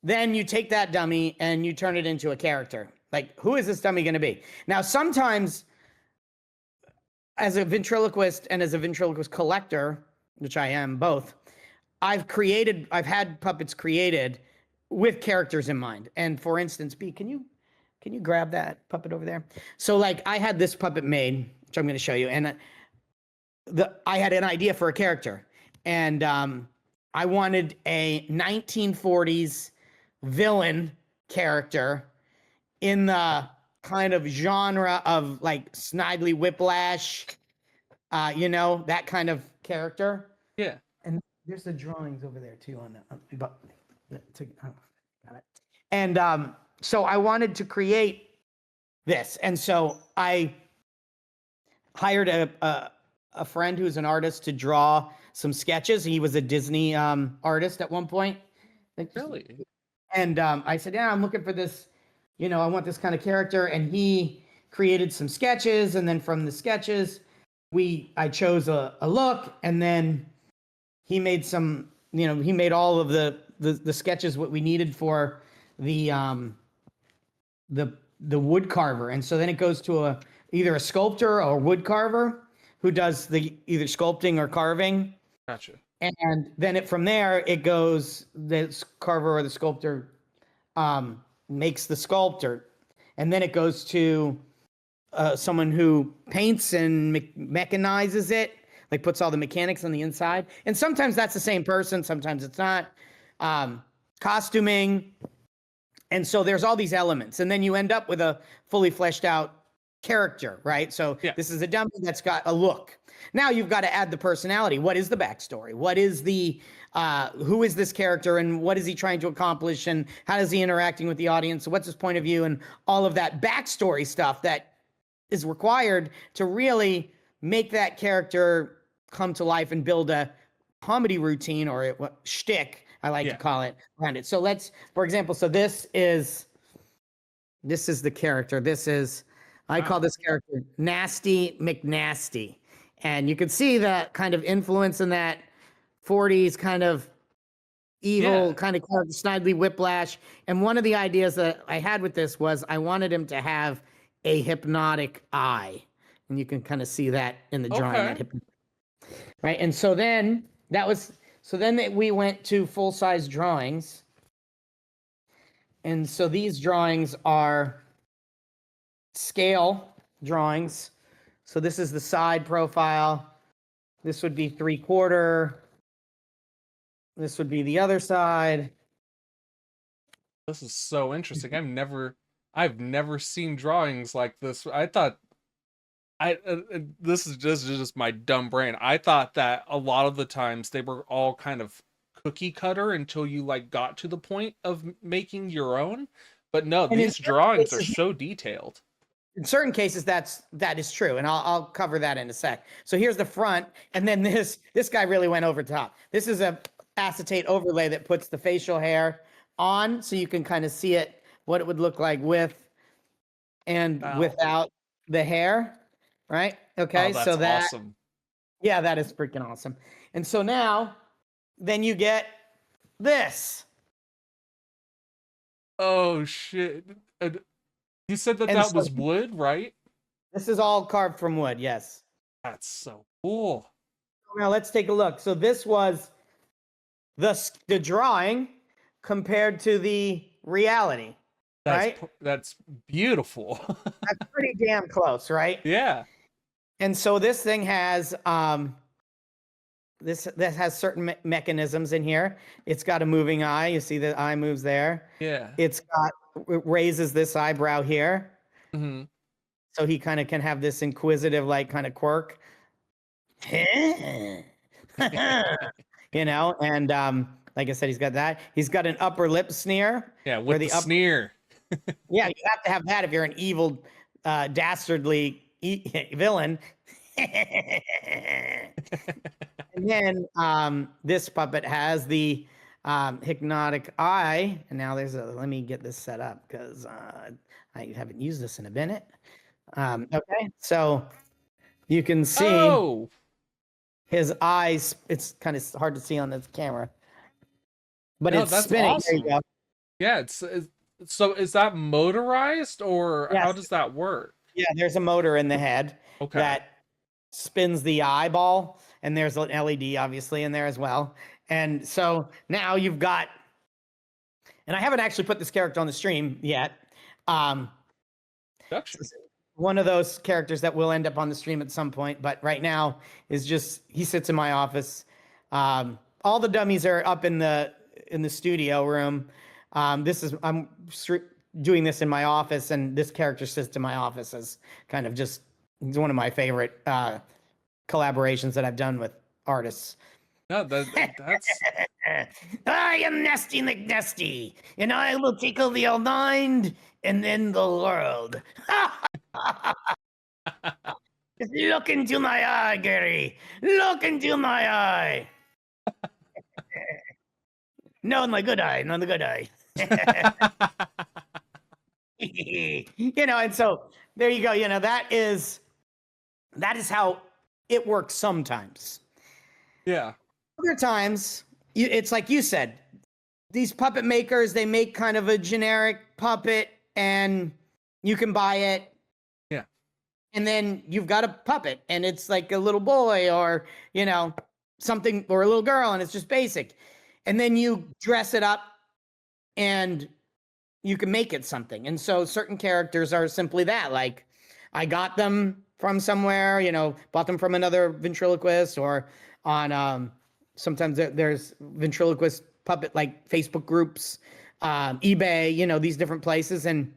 Then you take that dummy and you turn it into a character. Like, who is this dummy going to be? Now, sometimes, as a ventriloquist and as a ventriloquist collector, which I am both, I've had puppets created with characters in mind. And for instance, B, can you grab that puppet over there? So like, I had this puppet made, which I'm going to show you, and I had an idea for a character, and I wanted a 1940s villain character in the kind of genre of like Snidely Whiplash, that kind of character. Yeah. And there's the drawings over there too on got it. And so I wanted to create this, and so I hired a friend who's an artist to draw some sketches. He was a Disney artist at one point. Really? And I said, yeah, I'm looking for this, I want this kind of character. And he created some sketches, and then from the sketches, I chose a look, and then he made some, he made all of the sketches what we needed for the wood carver. And so then it goes to either a sculptor or wood carver who does the either sculpting or carving. Gotcha. And then from there it goes, the carver or the sculptor makes the sculptor, and then it goes to someone who paints and mechanizes it, like puts all the mechanics on the inside. And sometimes that's the same person, sometimes it's not. Costuming. And so there's all these elements, and then you end up with a fully fleshed out character, right? So This is a dummy that's got a look. Now you've got to add the personality. What is the backstory? What is the who is this character, and what is he trying to accomplish, and how is he interacting with the audience? What's his point of view, and all of that backstory stuff that is required to really make that character come to life and build a comedy routine or a shtick, I like to call it, around it. So for example, so this is the character. I call this character Nasty McNasty. And you can see that kind of influence in that 40s kind of evil kind of character, Snidely Whiplash. And one of the ideas that I had with this was I wanted him to have a hypnotic eye. And you can kind of see that in the drawing. Okay. Right. And so then we went to full-size drawings. And so these drawings are scale drawings. So this is the side profile. This would be 3/4. This would be the other side. This is so interesting. I've never seen drawings like this. I thought this is just my dumb brain. I thought that a lot of the times they were all kind of cookie cutter until you like got to the point of making your own. But no, these drawings are so detailed. In certain cases, that is true, and I'll cover that in a sec. So here's the front, and then this guy really went over top. This is a acetate overlay that puts the facial hair on, so you can kind of see what it would look like with and without the hair, right? Okay, that's so that's awesome. Yeah, that is freaking awesome. And so now, then you get this. Oh shit! You said that was wood, right? This is all carved from wood, yes. That's so cool. Now let's take a look. So this was the drawing compared to the reality, right? That's beautiful. That's pretty damn close, right? Yeah. And so this thing has this has certain mechanisms in here. It's got a moving eye. You see the eye moves there. Yeah. It raises this eyebrow here. Mm-hmm. So he kind of can have this inquisitive, like, kind of quirk. And like I said, he's got that. He's got an upper lip sneer. Yeah, with the sneer. Yeah, you have to have that if you're an evil, dastardly villain. And then this puppet has the hypnotic eye. And now let me get this set up because I haven't used this in a minute. Okay, so you can see his eyes. It's kind of hard to see on this camera, but it's spinning. Awesome. There you go. Yeah, so is that motorized or how does that work? Yeah, there's a motor in the head that spins the eyeball, and there's an LED obviously in there as well. And so now you've got, and I haven't actually put this character on the stream yet. One of those characters that will end up on the stream at some point, but right now is just, he sits in my office. All the dummies are up in the studio room. I'm doing this in my office, and this character sits in my office as kind of just, he's one of my favorite collaborations that I've done with artists. No, that's I am Nasty McNasty, and I will tickle the old mind and then the world. Just look into my eye, Gary. Look into my eye. No, my good eye, not the good eye. And so there you go. That is how it works sometimes. Yeah. Other times, it's like you said, these puppet makers, they make kind of a generic puppet and you can buy it. Yeah. And then you've got a puppet and it's like a little boy or, something, or a little girl, and it's just basic. And then you dress it up and you can make it something. And so certain characters are simply that. Like, I got them from somewhere, bought them from another ventriloquist, or on sometimes there's ventriloquist puppet like Facebook groups, eBay, these different places. And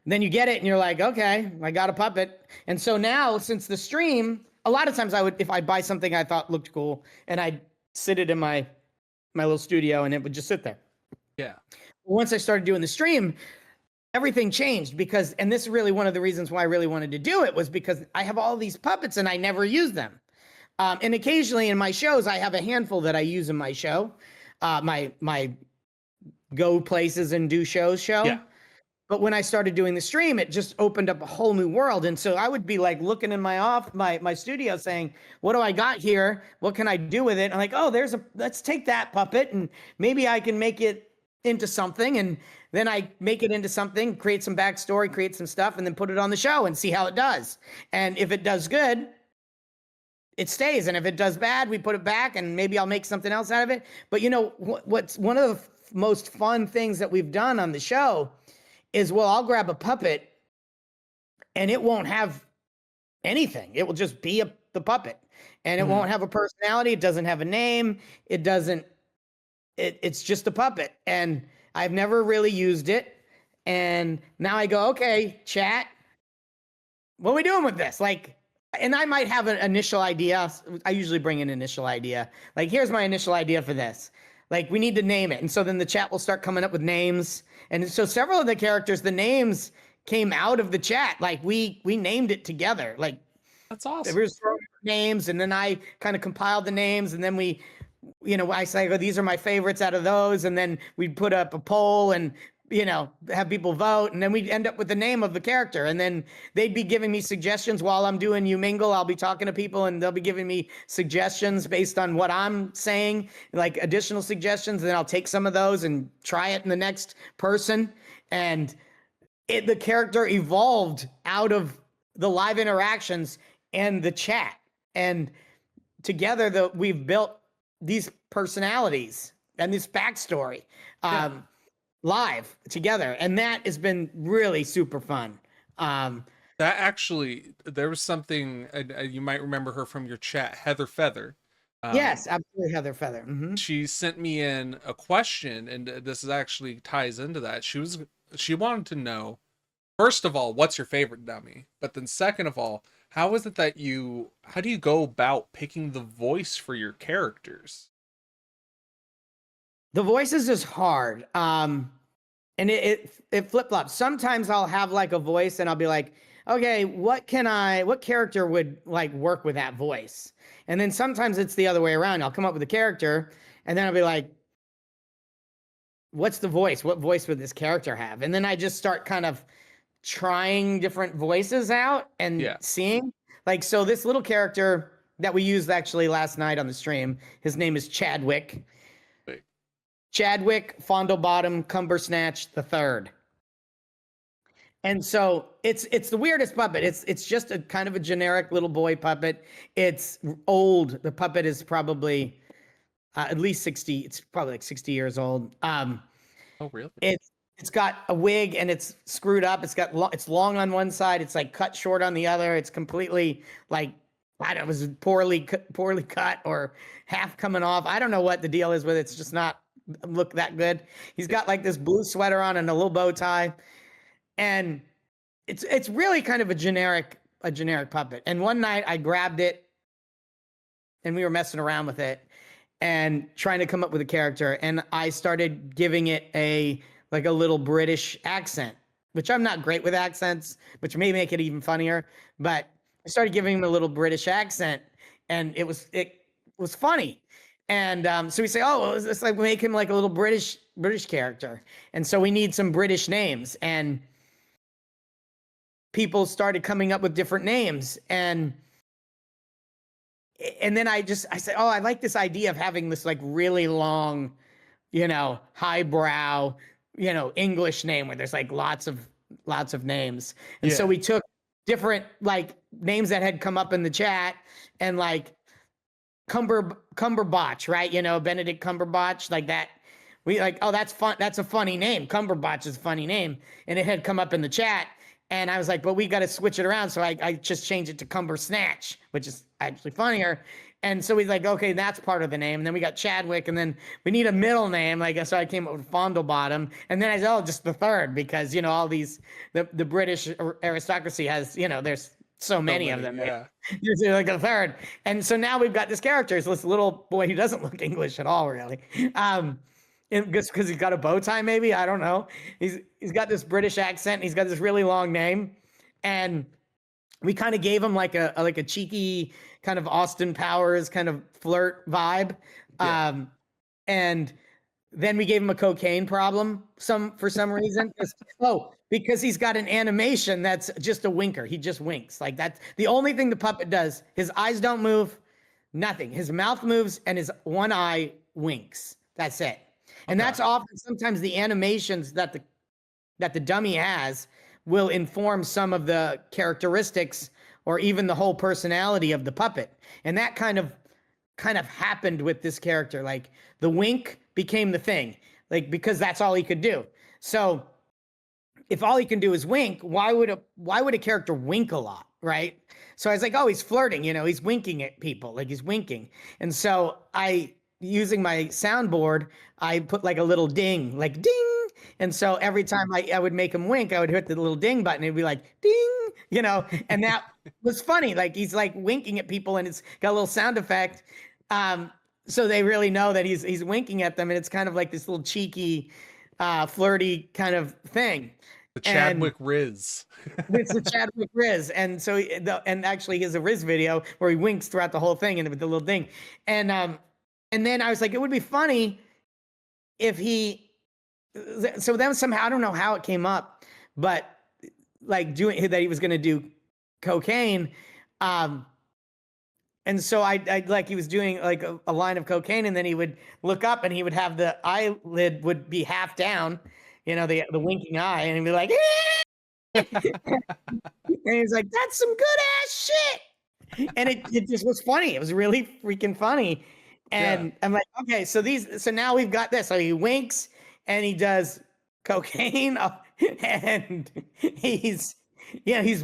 then you get it and you're like, okay, I got a puppet. And so now, since the stream, a lot of times if I buy something I thought looked cool, and I'd sit it in my little studio and it would just sit there. Yeah. Once I started doing the stream, everything changed, and this is really one of the reasons why I really wanted to do it, was because I have all these puppets and I never use them. And occasionally in my shows, I have a handful that I use in my show, my go places and do shows show. Yeah. But when I started doing the stream, it just opened up a whole new world. And so I would be like looking in my studio saying, what do I got here? What can I do with it? And I'm like, oh, let's take that puppet and maybe I can make it into something. And then I make it into something, create some backstory, create some stuff, and then put it on the show and see how it does. And if it does good, it stays. And if it does bad, we put it back and maybe I'll make something else out of it. But what's one of the most fun things that we've done on the show is, I'll grab a puppet and it won't have anything. It will just be the puppet, and it won't have a personality. It doesn't have a name. It's just a puppet. And I've never really used it. And now I go, okay, chat, what are we doing with this? And I might have an initial idea. I usually bring an initial idea. Like, here's my initial idea for this. Like, we need to name it. And so then the chat will start coming up with names. And so several of the characters, the names came out of the chat. Like, we named it together. Like, that's awesome. We were throwing names, and then I kind of compiled the names, and then I say, oh, these are my favorites out of those. And then we'd put up a poll and, have people vote. And then we'd end up with the name of the character. And then they'd be giving me suggestions while I'm doing You Mingle. I'll be talking to people and they'll be giving me suggestions based on what I'm saying, like additional suggestions. And then I'll take some of those and try it in the next person. And the character evolved out of the live interactions and the chat. And together we've built these personalities and this backstory. Live together, and that has been really super fun. That actually, there was something you might remember her from your chat, Heather Feather. Yes, absolutely, Heather Feather. Mm-hmm. She sent me in a question, and this is actually ties into that. She wanted to know, first of all, what's your favorite dummy? But then second of all, how do you go about picking the voice for your characters? The voices is hard. And it flip-flops. Sometimes I'll have like a voice and I'll be like, okay, what character would like work with that voice? And then sometimes it's the other way around. I'll come up with a character and then I'll be like, what's the voice? What voice would this character have? And then I just start kind of trying different voices out and seeing. Like, so this little character that we used actually last night on the stream, his name is Chadwick. Chadwick Fondlebottom Cumbersnatch III. And so it's the weirdest puppet. It's just a kind of a generic little boy puppet. It's old. The puppet is probably at least 60. It's probably like 60 years old. Oh, really? It's got a wig and it's screwed up. It's long on one side. It's like cut short on the other. It's completely like, I don't know, it was poorly cut or half coming off. I don't know what the deal is with it. It's just not look that good. He's got like this blue sweater on and a little bow tie, and it's really kind of a generic puppet. And one night I grabbed it and we were messing around with it and trying to come up with a character, and I started giving it a little British accent, which I'm not great with accents, which may make it even funnier, but I started giving him a little British accent, and it was funny. And so we say, oh, well, let's like make him like a little British character. And so we need some British names. And people started coming up with different names. And then I said, oh, I like this idea of having this like really long, highbrow, English name where there's like lots of names. And so we took different like names that had come up in the chat and like Cumberbatch, right? Benedict Cumberbatch, like that. We like, oh, that's fun. That's a funny name. Cumberbatch is a funny name. And it had come up in the chat. And I was like, but we got to switch it around. So I just changed it to Cumber Snatch, which is actually funnier. And so he's like, okay, that's part of the name. And then we got Chadwick, and then we need a middle name. Like, so I came up with Fondlebottom. And then I said, oh, just the third, because, all these, the British aristocracy has, there's so many of them. Yeah. There's like a third. And so now we've got this character. It's this little boy who doesn't look English at all, really. Just because he's got a bow tie, maybe, I don't know. He's got this British accent. He's got this really long name, and we kind of gave him like a cheeky kind of Austin Powers kind of flirt vibe, and then we gave him a cocaine problem for some reason. Because he's got an animation that's just a winker. He just winks. Like that's the only thing the puppet does. His eyes don't move, nothing. His mouth moves and his one eye winks. That's it. And that's often sometimes the animations that the dummy has will inform some of the characteristics or even the whole personality of the puppet. And that kind of happened with this character. Like the wink became the thing, like, because that's all he could do. So if all he can do is wink, why would a character wink a lot, right? So I was like, oh, he's flirting, he's winking at people, like he's winking. And so using my soundboard, I put like a little ding, like ding. And so every time I would make him wink, I would hit the little ding button. It'd be like ding, and that was funny. Like he's like winking at people and it's got a little sound effect. So they really know that he's winking at them. And it's kind of like this little cheeky, flirty kind of thing. The Chadwick Riz. It's the Chadwick Riz. And so, and actually he has a Riz video where he winks throughout the whole thing and with the little ding. And then I was like, it would be funny if so then somehow, I don't know how it came up, but like doing that, he was going to do cocaine. And so I like, he was doing like a line of cocaine, and then he would look up and he would have the eyelid would be half down, the winking eye, and he'd be like, and he's like, that's some good ass shit. And it just was funny. It was really freaking funny. And I'm like, okay, so now we've got this. So he winks and he does cocaine and he's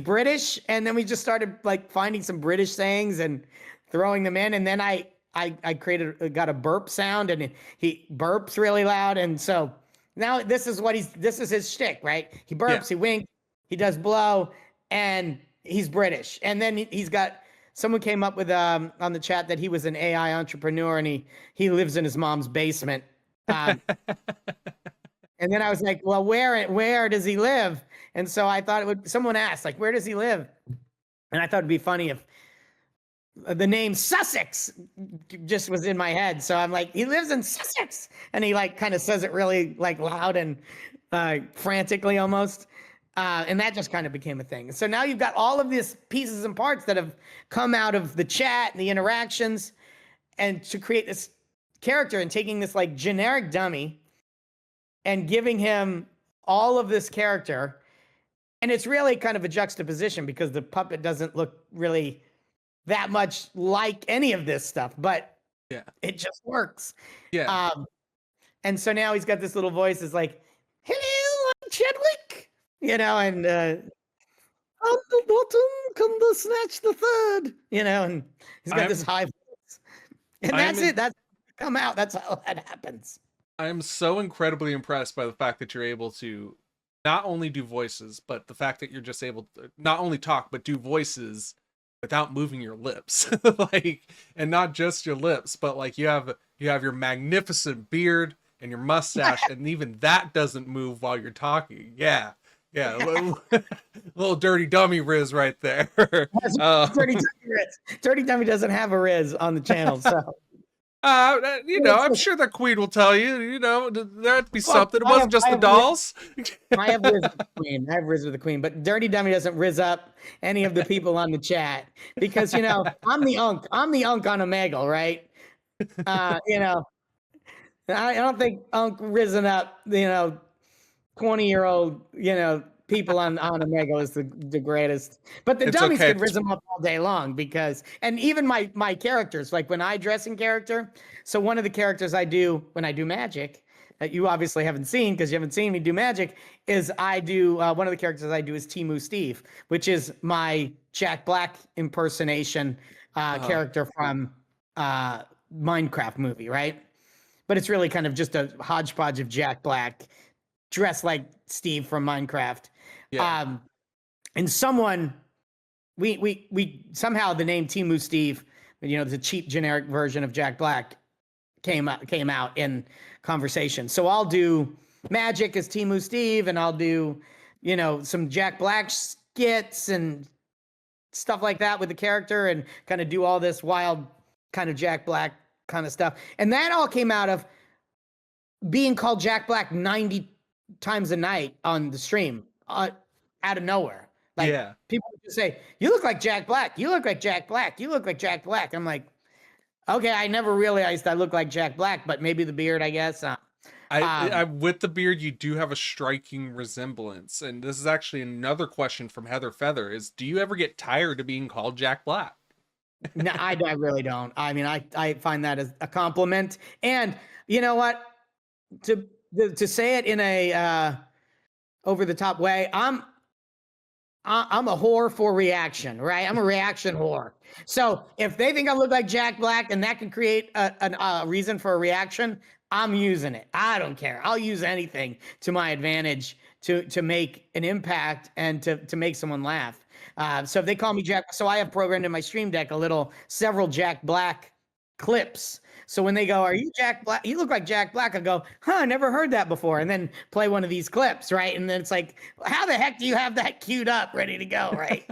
British. And then we just started like finding some British sayings and throwing them in. And then I got a burp sound, and he burps really loud. And so now this is his shtick, right? He burps, he winks, he does blow, and he's British. And then he's got, someone came up with on the chat that he was an AI entrepreneur, and he lives in his mom's basement. And then I was like, well, where does he live? And so I thought someone asked, like, where does he live? And I thought it'd be funny if the name Sussex just was in my head. So I'm like, he lives in Sussex. And he like kind of says it really like loud and frantically almost. And that just kind of became a thing. So now you've got all of these pieces and parts that have come out of the chat and the interactions, and to create this character and taking this like generic dummy and giving him all of this character. And it's really kind of a juxtaposition because the puppet doesn't look really that much like any of this stuff, but it just works. And so now he's got this little voice that's like, hello, I'm Chadwick. And on the bottom come the snatch the third, and he's got this high voice. And that's it. That's come out. That's how that happens. I'm so incredibly impressed by the fact that you're able to not only do voices, but the fact that you're just able to not only talk, but do voices without moving your lips. Like, and not just your lips, but like you have your magnificent beard and your mustache, and even that doesn't move while you're talking. Yeah, little dirty dummy Riz right there. Dirty Dummy Riz. Dirty Dummy doesn't have a Riz on the channel, so I'm sure the queen will tell you. There'd be Look, something. It wasn't just the dolls. I have riz with the queen. I have riz with the queen, but Dirty Dummy doesn't riz up any of the people on the chat because I'm the unk. I'm the unk on Omegle, right? I don't think unk risen up, 20-year-old, people on Omegle is the greatest. But the It's dummies okay. could rizz them up all day long and even my characters, like when I dress in character. So one of the characters I do when I do magic that you obviously haven't seen because you haven't seen me do magic is I do one of the characters I do is Timu Steve, which is my Jack Black impersonation character from Minecraft movie, right? But it's really kind of just a hodgepodge of Jack Black dressed like Steve from Minecraft. Yeah. And someone we somehow the name Timu Steve, the cheap generic version of Jack Black came out in conversation. So I'll do magic as Timu Steve, and I'll do some Jack Black skits and stuff like that with the character, and kind of do all this wild kind of Jack Black kind of stuff. And that all came out of being called Jack Black 90 times a night on the stream out of nowhere. Like people would just say, "You look like Jack Black. You look like Jack Black. You look like Jack Black." I'm like, okay, I never realized I look like Jack Black, but maybe the beard, I guess. I with the beard, you do have a striking resemblance. And this is actually another question from Heather Feather is, do you ever get tired of being called Jack Black? No, I really don't. I mean, I find that as a compliment. And you know what? To say it in a over the top way, I'm a whore for reaction, right? I'm a reaction whore. So if they think I look like Jack Black and that can create a reason for a reaction, I'm using it. I don't care. I'll use anything to my advantage to make an impact and to make someone laugh. So if they call me Jack, so I have programmed in my stream deck several Jack Black clips. So when they go, "Are you Jack Black? You look like Jack Black," I go, "Huh, never heard that before." And then play one of these clips, right? And then it's like, how the heck do you have that queued up, ready to go, right?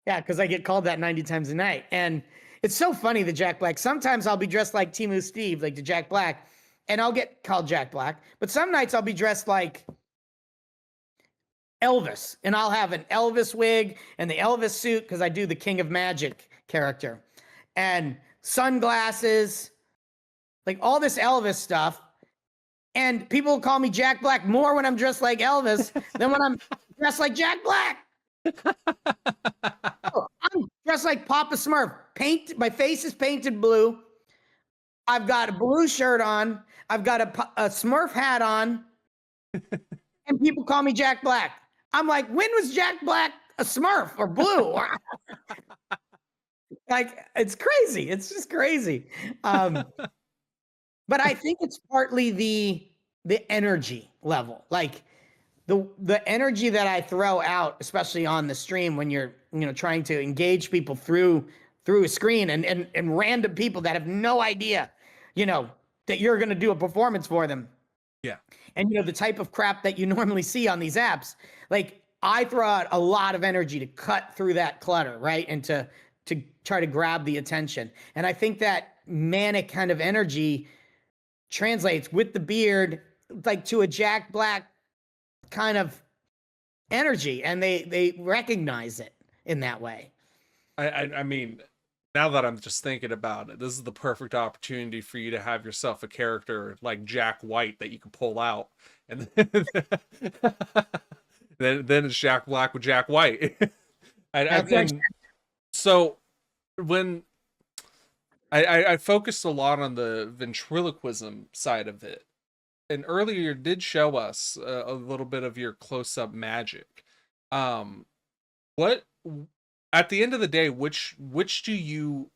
Yeah, because I get called that 90 times a night. And it's so funny, the Jack Black. Sometimes I'll be dressed like Timu Steve, like the Jack Black, and I'll get called Jack Black. But some nights I'll be dressed like Elvis, and I'll have an Elvis wig and the Elvis suit because I do the King of Magic character, and sunglasses, like all this Elvis stuff. And people call me Jack Black more when I'm dressed like Elvis than when I'm dressed like Jack Black. I'm dressed like Papa Smurf. My face is painted blue. I've got a blue shirt on. I've got a Smurf hat on. And people call me Jack Black. I'm like, when was Jack Black a Smurf or blue? Like, it's crazy. It's just crazy. But I think it's partly the energy level. Like the energy that I throw out, especially on the stream when you're, trying to engage people through a screen and random people that have no idea, that you're going to do a performance for them. Yeah. And, the type of crap that you normally see on these apps, like I throw out a lot of energy to cut through that clutter, right? And to try to grab the attention. And I think that manic kind of energy translates with the beard, like to a Jack Black kind of energy. And they recognize it in that way. I mean, now that I'm just thinking about it, this is the perfect opportunity for you to have yourself a character like Jack White that you can pull out. And then it's Jack Black with Jack White. So when I focused a lot on the ventriloquism side of it, and earlier you did show us a little bit of your close-up magic. What at the end of the day, which do you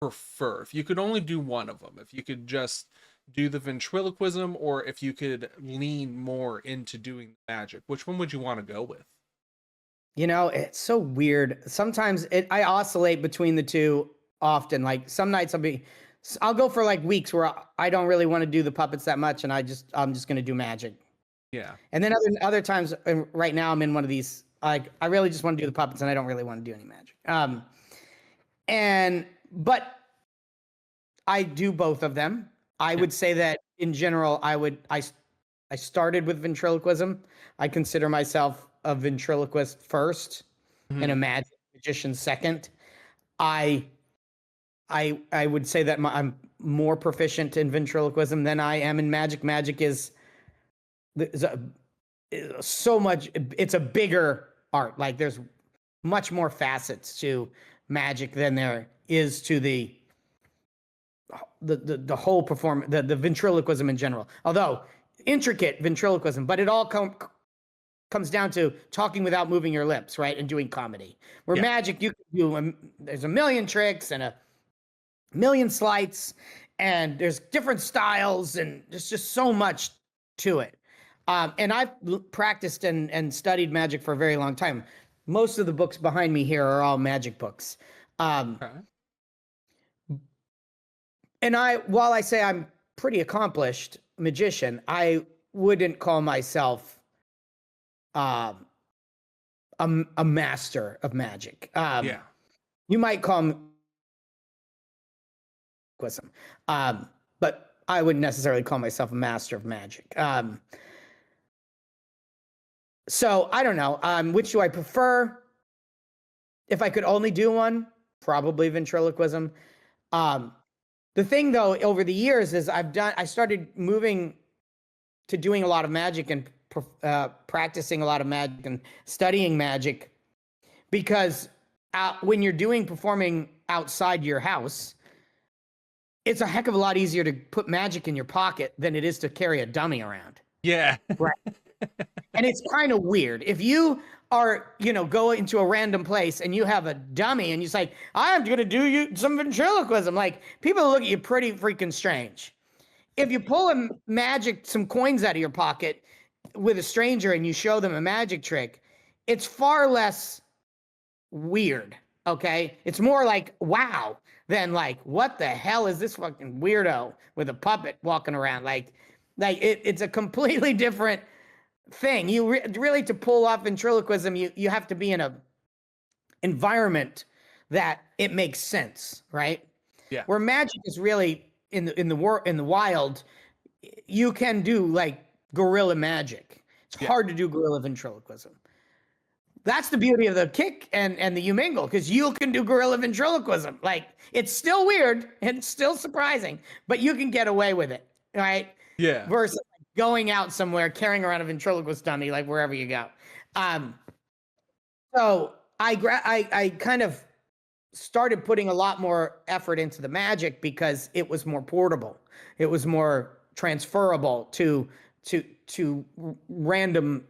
prefer? If you could only do one of them, if you could just do the ventriloquism, or if you could lean more into doing magic, which one would you want to go with? It's so weird. Sometimes I oscillate between the two often. Like some nights I'll go for like weeks where I don't really want to do the puppets that much, and I'm just going to do magic. Yeah. And then other times, right now I'm in one of these, like I really just want to do the puppets and I don't really want to do any magic. But I do both of them. I would say that in general, I started with ventriloquism. I consider myself a ventriloquist first and a Mhm. magic magician second. I I would say that I'm more proficient in ventriloquism than I am in magic. Magic is so much. It's a bigger art. Like there's much more facets to magic than there is to the whole performance, the ventriloquism in general. Although intricate ventriloquism, but it all comes down to talking without moving your lips, right? And doing comedy. Where Yeah. magic, you can do there's a million tricks and a million sleights, and there's different styles, and there's just so much to it. And I've practiced and studied magic for a very long time. Most of the books behind me here are all magic books. Okay. And while I say I'm pretty accomplished magician, I wouldn't call myself um, a master of magic. Yeah. You might call me wisdom, but I wouldn't necessarily call myself a master of magic. So I don't know. Which do I prefer? If I could only do one, probably ventriloquism. Um, the thing though, over the years is I started moving to doing a lot of magic and practicing a lot of magic and studying magic because when you're performing outside your house, it's a heck of a lot easier to put magic in your pocket than it is to carry a dummy around. Yeah. Right. And it's kind of weird. If you are, go into a random place and you have a dummy and you say, I'm going to do you some ventriloquism, like people look at you pretty freaking strange. If you pull some coins out of your pocket with a stranger and you show them a magic trick, it's far less weird. Okay. It's more like, wow, than like, what the hell is this fucking weirdo with a puppet walking around? It's a completely different thing. You really, to pull off ventriloquism, you have to be in a environment that it makes sense, right? Yeah. Where magic is really in the wild, you can do like guerrilla magic. It's Yeah. hard to do guerrilla ventriloquism. That's the beauty of the kick and the you mingle, because you can do guerrilla ventriloquism. Like it's still weird and still surprising, but you can get away with it, right? Yeah. Versus going out somewhere carrying around a ventriloquist dummy, like wherever you go. So I kind of started putting a lot more effort into the magic because it was more portable. It was more transferable to random,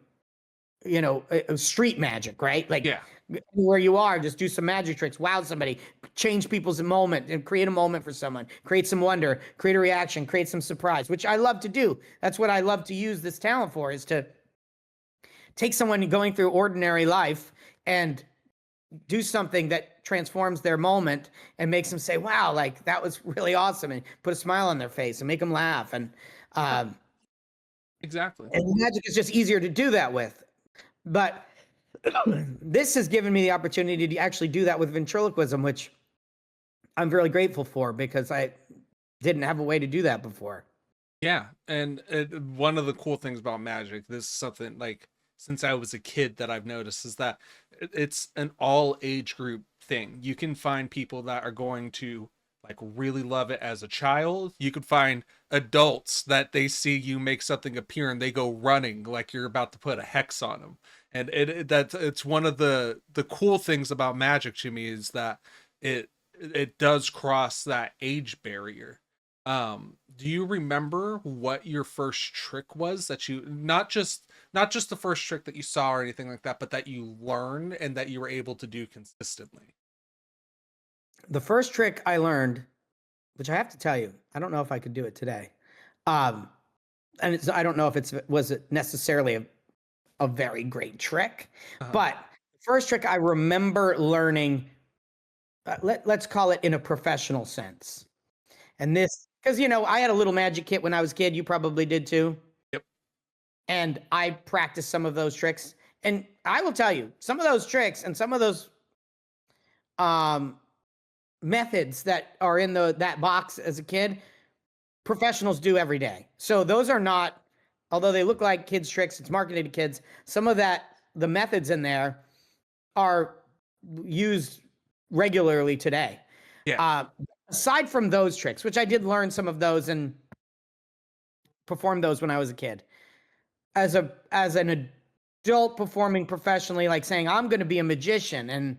street magic, right? Like Yeah. where you are, just do some magic tricks, wow somebody, change people's moment and create a moment for someone, create some wonder, create a reaction, create some surprise, which I love to do. That's what I love to use this talent for, is to take someone going through ordinary life and do something that transforms their moment and makes them say, wow, like that was really awesome, and put a smile on their face and make them laugh. And Exactly. magic is just easier to do that with. But this has given me the opportunity to actually do that with ventriloquism, which I'm really grateful for, because I didn't have a way to do that before. Yeah. And one of the cool things about magic, this is something like since I was a kid that I've noticed, is that it's an all age group thing. You can find people that are going to like really love it as a child. You could find adults that they see you make something appear and they go running like you're about to put a hex on them. And it's one of the cool things about magic to me, is that it does cross that age barrier. Do you remember what your first trick was that you, not just the first trick that you saw or anything like that, but that you learned and that you were able to do consistently? The first trick I learned, which I have to tell you, I don't know if I could do it today. And I don't know if was it necessarily a very great trick, Uh-huh. but the first trick I remember learning, let's call it in a professional sense. And this, because, I had a little magic kit when I was a kid. You probably did too. Yep. And I practiced some of those tricks. And I will tell you, some of those tricks and some of those methods that are in that box as a kid, professionals do every day. So those are not, although they look like kids tricks, it's marketed to kids. Some of the methods in there are used regularly today. Yeah. Aside from those tricks, which I did learn some of those and perform those when I was a kid, as an adult performing professionally, like saying I'm going to be a magician and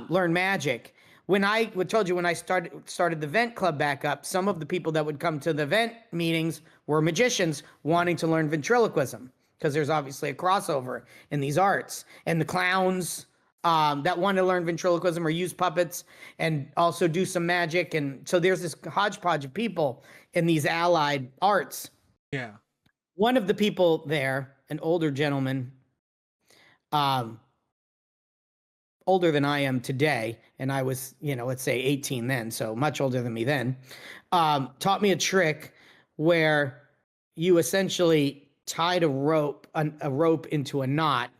learn magic. When I told you when I started the vent club back up, some of the people that would come to the vent meetings were magicians wanting to learn ventriloquism, because there's obviously a crossover in these arts, and the clowns that want to learn ventriloquism or use puppets and also do some magic. And so there's this hodgepodge of people in these allied arts. Yeah. One of the people there, an older gentleman, older than I am today, and I was, let's say 18 then, so much older than me then, taught me a trick where you essentially tied a rope into a knot,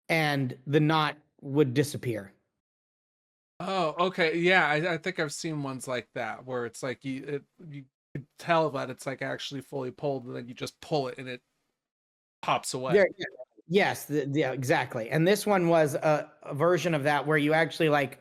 and the knot would disappear. Oh, okay. Yeah, I think I've seen ones like that where it's like you could tell that it's like actually fully pulled, and then you just pull it and it pops away. Yes, yeah, exactly. And this one was a version of that where you actually like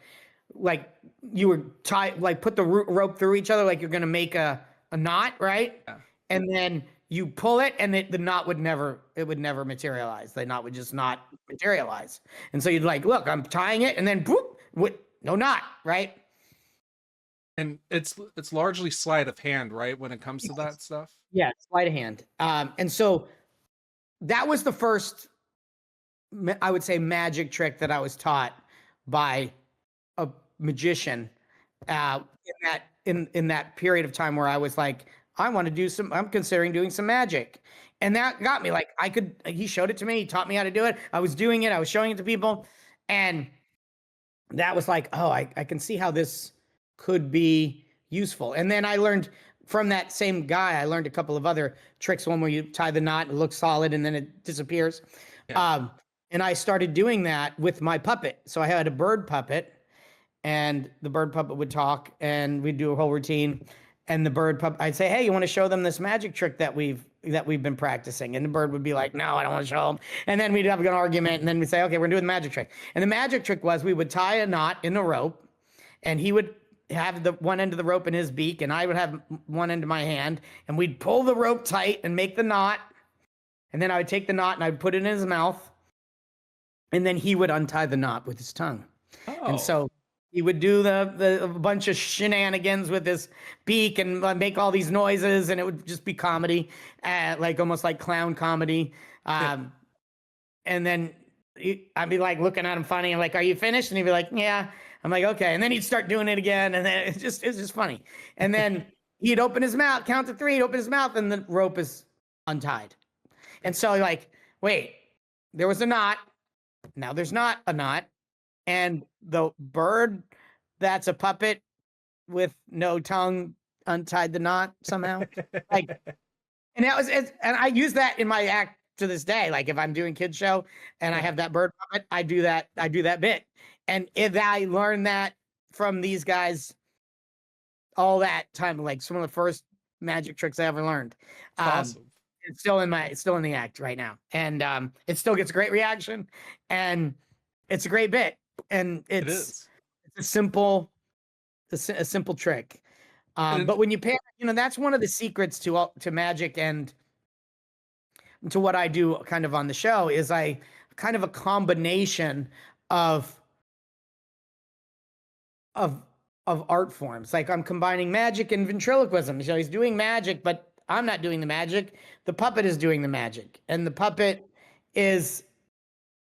you were put the rope through each other, like you're going to make a knot, right? Yeah. And then you pull it, and the knot would never materialize. The knot would just not materialize. And so you'd like, look, I'm tying it, and then boop, no knot, right? And it's largely sleight of hand, right? When it comes to that stuff. Yeah, sleight of hand. And so that was the first, I would say, magic trick that I was taught by a magician in that period of time where I was like, I'm considering doing some magic. And that got me like, he showed it to me. He taught me how to do it. I was doing it. I was showing it to people. And that was like, oh, I can see how this could be useful. And then I learned from that same guy, I learned a couple of other tricks. One where you tie the knot, it looks solid, and then it disappears. Yeah. And I started doing that with my puppet. So I had a bird puppet, and the bird puppet would talk, and we'd do a whole routine. And the bird puppet, I'd say, hey, you want to show them this magic trick that we've been practicing? And the bird would be like, no, I don't want to show them. And then we'd have an argument, and then we'd say, okay, we're doing the magic trick. And the magic trick was we would tie a knot in the rope, and he would have the one end of the rope in his beak, and I would have one end of my hand, and we'd pull the rope tight and make the knot. And then I would take the knot and I'd put it in his mouth, and then he would untie the knot with his tongue. Oh. And so he would do a bunch of shenanigans with his beak and make all these noises, and it would just be comedy, like almost like clown comedy. And then I'd be like looking at him funny. I'm like, "Are you finished?" And he'd be like, "Yeah." I'm like, "Okay." And then he'd start doing it again, and then it's just funny. And then he'd open his mouth, count to 3, he'd open his mouth, and the rope is untied. And so like, wait, there was a knot. Now there's not a knot. And the bird that's a puppet with no tongue untied the knot somehow. Like, and I use that in my act to this day. Like if I'm doing kids show and I have that bird puppet, I do that bit. And if I learned that from these guys all that time, like some of the first magic tricks I ever learned. Awesome. It's still in the act right now. And it still gets great reaction, and it's a great bit. And it's a simple trick. But when you pair, that's one of the secrets to magic and to what I do kind of on the show is I kind of a combination of art forms. Like I'm combining magic and ventriloquism. So he's doing magic, but I'm not doing the magic. The puppet is doing the magic, and the puppet is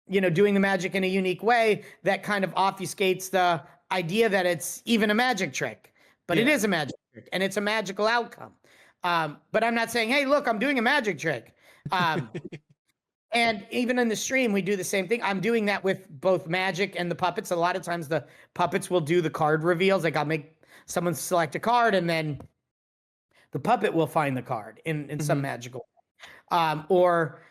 doing the magic in a unique way that kind of obfuscates the idea that it's even a magic trick, but it is a magic trick and it's a magical outcome. But I'm not saying, hey, look, I'm doing a magic trick. And even in the stream, we do the same thing. I'm doing that with both magic and the puppets. A lot of times the puppets will do the card reveals. Like I'll make someone select a card, and then the puppet will find the card in some magical way. Or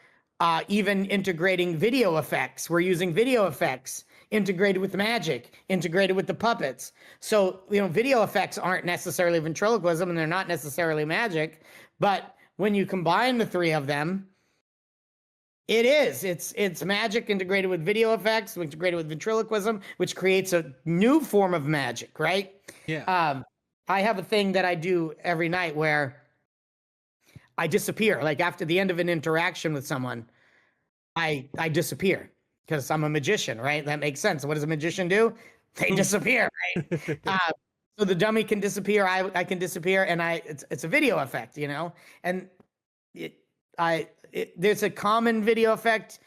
even integrating video effects. We're using video effects integrated with magic, integrated with the puppets. So, video effects aren't necessarily ventriloquism and they're not necessarily magic, but when you combine the three of them, it is. It's magic integrated with video effects, integrated with ventriloquism, which creates a new form of magic, right? Yeah. I have a thing that I do every night where I disappear. Like after the end of an interaction with someone, I disappear because I'm a magician, right? That makes sense. What does a magician do? They disappear, right? So the dummy can disappear. I can disappear, and it's a video effect, and there's a common video effect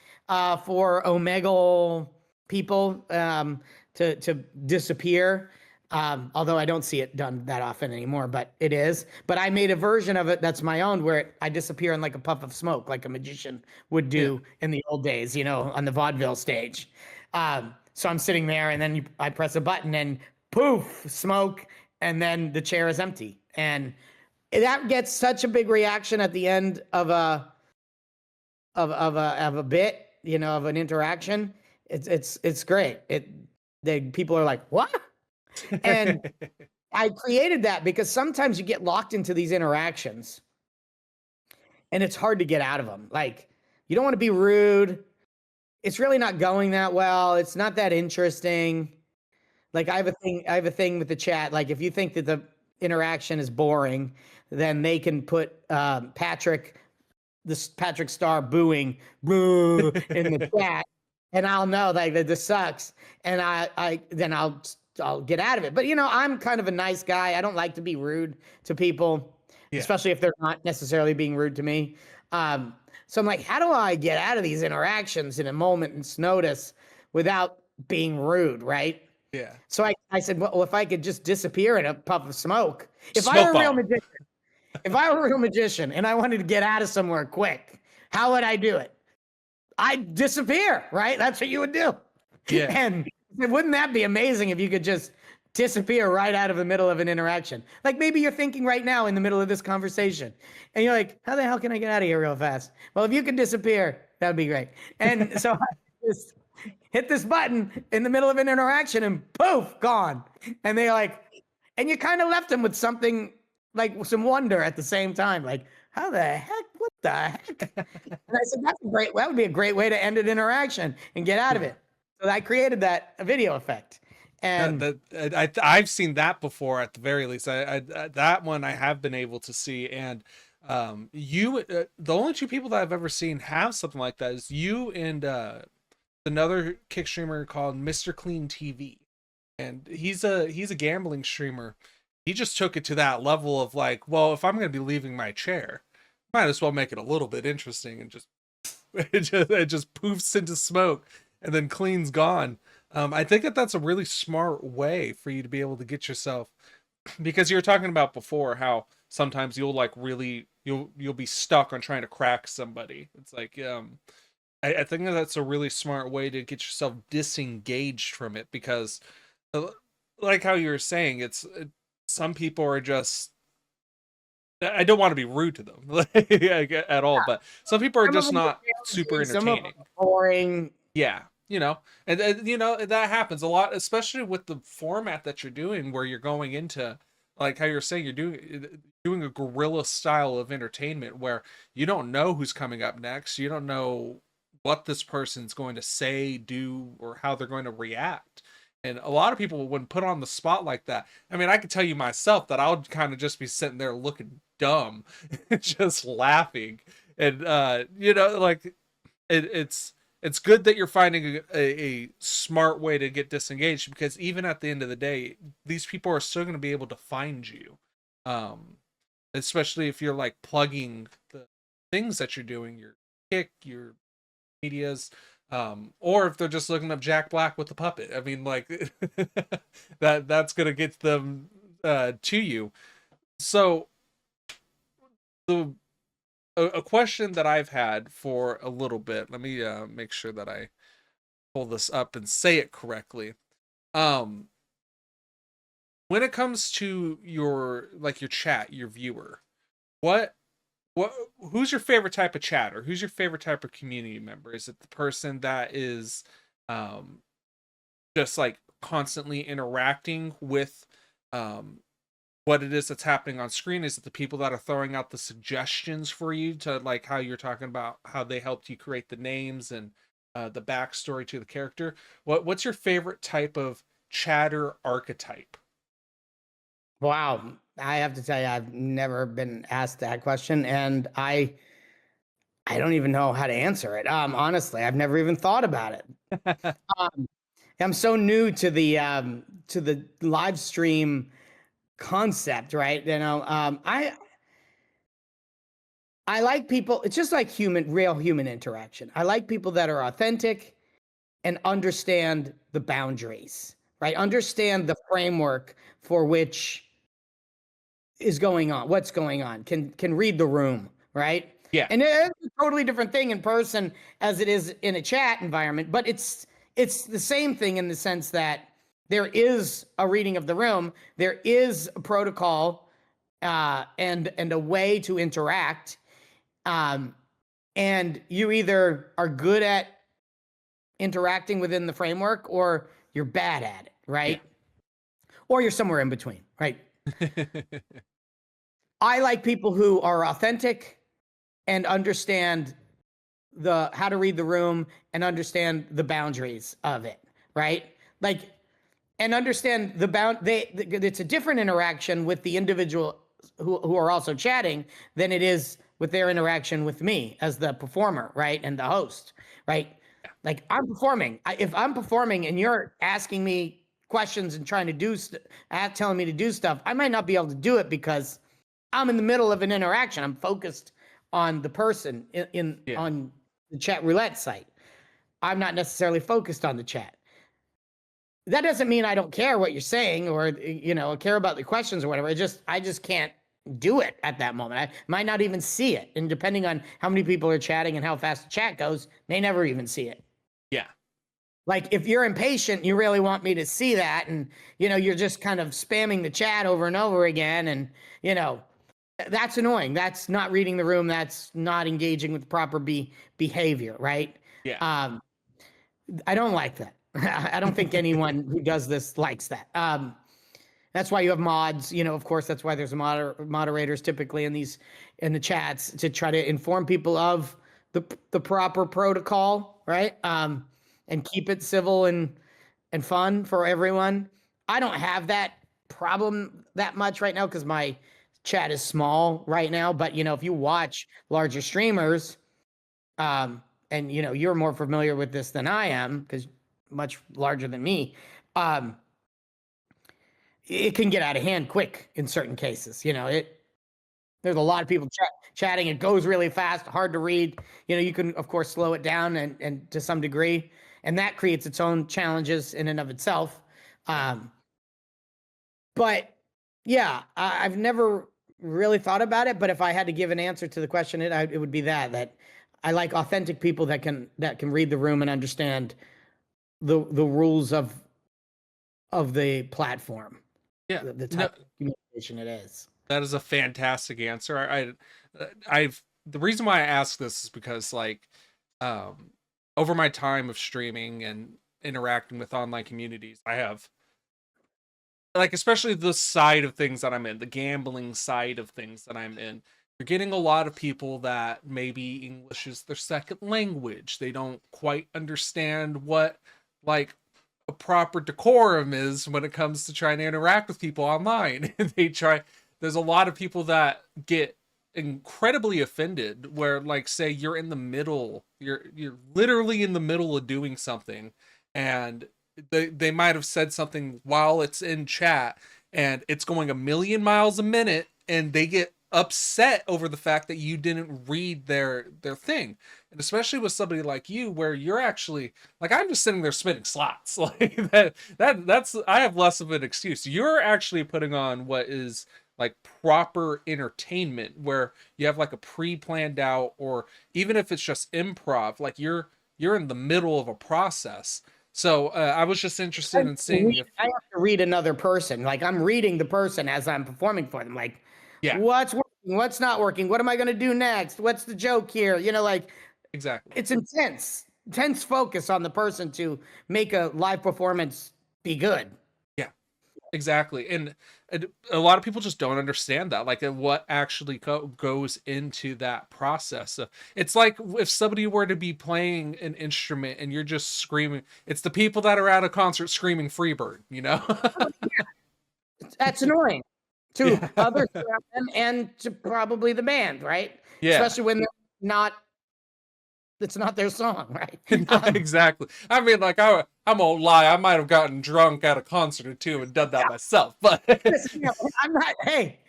for Omegle people to disappear. Although I don't see it done that often anymore, but it is. But I made a version of it that's my own, where I disappear in like a puff of smoke, like a magician would do in the old days, on the vaudeville stage. So I'm sitting there, and then I press a button, and poof, smoke, and then the chair is empty, and that gets such a big reaction at the end of a bit, of an interaction. It's great. People are like, what? And I created that because sometimes you get locked into these interactions and it's hard to get out of them. Like, you don't want to be rude. It's really not going that well. It's not that interesting. Like, I have a thing with the chat. Like, if you think that the interaction is boring, then they can put Patrick Star booing boo in the chat, and I'll know like that this sucks, and then I'll get out of it. But I'm kind of a nice guy. I don't like to be rude to people, especially if they're not necessarily being rude to me. So I'm like, how do I get out of these interactions in a moment's notice without being rude, right? Yeah. So I said, well, if I could just disappear in a puff of smoke, if Smoke I were a bomb. real magician, and I wanted to get out of somewhere quick, how would I do it? I'd disappear, right? That's what you would do. Yeah. And wouldn't that be amazing if you could just disappear right out of the middle of an interaction? Like maybe you're thinking right now in the middle of this conversation, and you're like, how the hell can I get out of here real fast? Well, if you could disappear, that'd be great. And so I just hit this button in the middle of an interaction and poof, gone. And they're like, and you kind of left them with something like some wonder at the same time. Like, how the heck? What the heck? And I said, that would be a great way to end an interaction and get out of it. So I created that video effect. And I've seen that before at the very least. That one I have been able to see. And the only two people that I've ever seen have something like that is you and another kick streamer called Mr. Clean TV. And he's a gambling streamer. He just took it to that level of like, well, if I'm going to be leaving my chair, might as well make it a little bit interesting, and just it just poofs into smoke and then Clean's gone. I think that's a really smart way for you to be able to get yourself, because you were talking about before how sometimes you'll like really you'll be stuck on trying to crack somebody. It's like I think that's a really smart way to get yourself disengaged from it, because like how you were saying, some people are just, I don't want to be rude to them at all, but some people are just not super entertaining. Boring. Yeah, and that happens a lot, especially with the format that you're doing, where you're going into, like how you're saying, you're doing a guerrilla style of entertainment where you don't know who's coming up next. You don't know what this person's going to say, do, or how they're going to react. And a lot of people, when put on the spot like that, I mean, I can tell you myself that I'll kind of just be sitting there looking dumb, just laughing. And, like it's good that you're finding a smart way to get disengaged, because even at the end of the day, these people are still going to be able to find you. Especially if you're like plugging the things that you're doing, your kick, your medias, or if they're just looking up Jack Black with the puppet. I mean, like that's gonna get them to you. So a question that I've had for a little bit, let me make sure that I pull this up and say it correctly. When it comes to your chat, your viewer, who's your favorite type of chatter? Who's your favorite type of community member? Is it the person that is just like constantly interacting with um what it is that's happening on screen? Is it the people that are throwing out the suggestions for you, to like how you're talking about how they helped you create the names and the backstory to the character? What's your favorite type of chatter archetype? Wow. I have to tell you, I've never been asked that question, and I don't even know how to answer it. Honestly, I've never even thought about it. Um, I'm so new to the live stream concept, right? I like people. It's just like real human interaction. I like people that are authentic and understand the boundaries, right? Understand the framework for which is going on, what's going on, can read the room, right? Yeah, And it's a totally different thing in person as it is in a chat environment, but it's the same thing in the sense that there is a reading of the room, there is a protocol, and a way to interact, um, and you either are good at interacting within the framework or you're bad at it, yeah. right? Or you're somewhere in between, right? I like people who are authentic and understand the how to read the room and understand the boundaries of it, right? Like, and understand it's a different interaction with the individual who are also chatting than it is with their interaction with me as the performer, right? And the host, right? Like, I'm performing. If I'm performing and you're asking me questions and trying to telling me to do stuff, I might not be able to do it because I'm in the middle of an interaction. I'm focused on the person Yeah, on the chat roulette site. I'm not necessarily focused on the chat. That doesn't mean I don't care what you're saying or care about the questions or whatever. I just can't do it at that moment. I might not even see it, and depending on how many people are chatting and how fast the chat goes, may never even see it. yeah, Like, if you're impatient, you really want me to see that, and you're just kind of spamming the chat over and over again, and that's annoying. That's not reading the room. That's not engaging with proper behavior, right? yeah. Um, I don't like that. I don't think anyone who does this likes that. That's why you have mods. Of course, that's why there's moderators typically in the chats to try to inform people of the proper protocol, right? And keep it civil and fun for everyone. I don't have that problem that much right now because my chat is small right now. But if you watch larger streamers, and you're more familiar with this than I am because much larger than me, it can get out of hand quick in certain cases. There's a lot of people chatting. It goes really fast, hard to read. You can of course slow it down and to some degree, and that creates its own challenges in and of itself. But yeah, I've never really thought about it. But if I had to give an answer to the question, it would be that I like authentic people that can read the room and understand the rules of the platform, Yeah. the No, type of communication it is. that is a fantastic answer. I've the reason why I ask this is because like um over my time of streaming and interacting with online communities, I have like, especially the side of things that I'm in, the gambling side of things that I'm in, you're getting a lot of people that maybe English is their second language. They don't quite understand what like a proper decorum is when it comes to trying to interact with people online. There's a lot of people that get incredibly offended where like say you're in the middle, you're literally in the middle of doing something, and they might have said something while it's in chat and it's going a million miles a minute, and they get upset over the fact that you didn't read their thing. And especially with somebody like you where you're actually like, I'm just sitting there spinning slots like that's I have less of an excuse. You're actually putting on what is like proper entertainment where you have like a pre-planned out, or even if it's just improv, like you're in the middle of a process. So I was just interested in seeing if, I have to read another person. Like, I'm reading the person as I'm performing for them. Like, yeah, what's working? What's not working? What am I going to do next? What's the joke here? Like, exactly. it's intense. intense focus on the person to make a live performance be good. Yeah, exactly. And a lot of people just don't understand that, like what actually goes into that process. It's like if somebody were to be playing an instrument and you're just screaming, it's the people that are at a concert screaming Freebird, you know? That's annoying to Yeah. others around them and to probably the band, right? Yeah. Especially when they're not, it's not their song, right? Exactly. I mean, like, I'm gonna lie, I might have gotten drunk at a concert or two and done that myself, but Listen, I'm not, hey,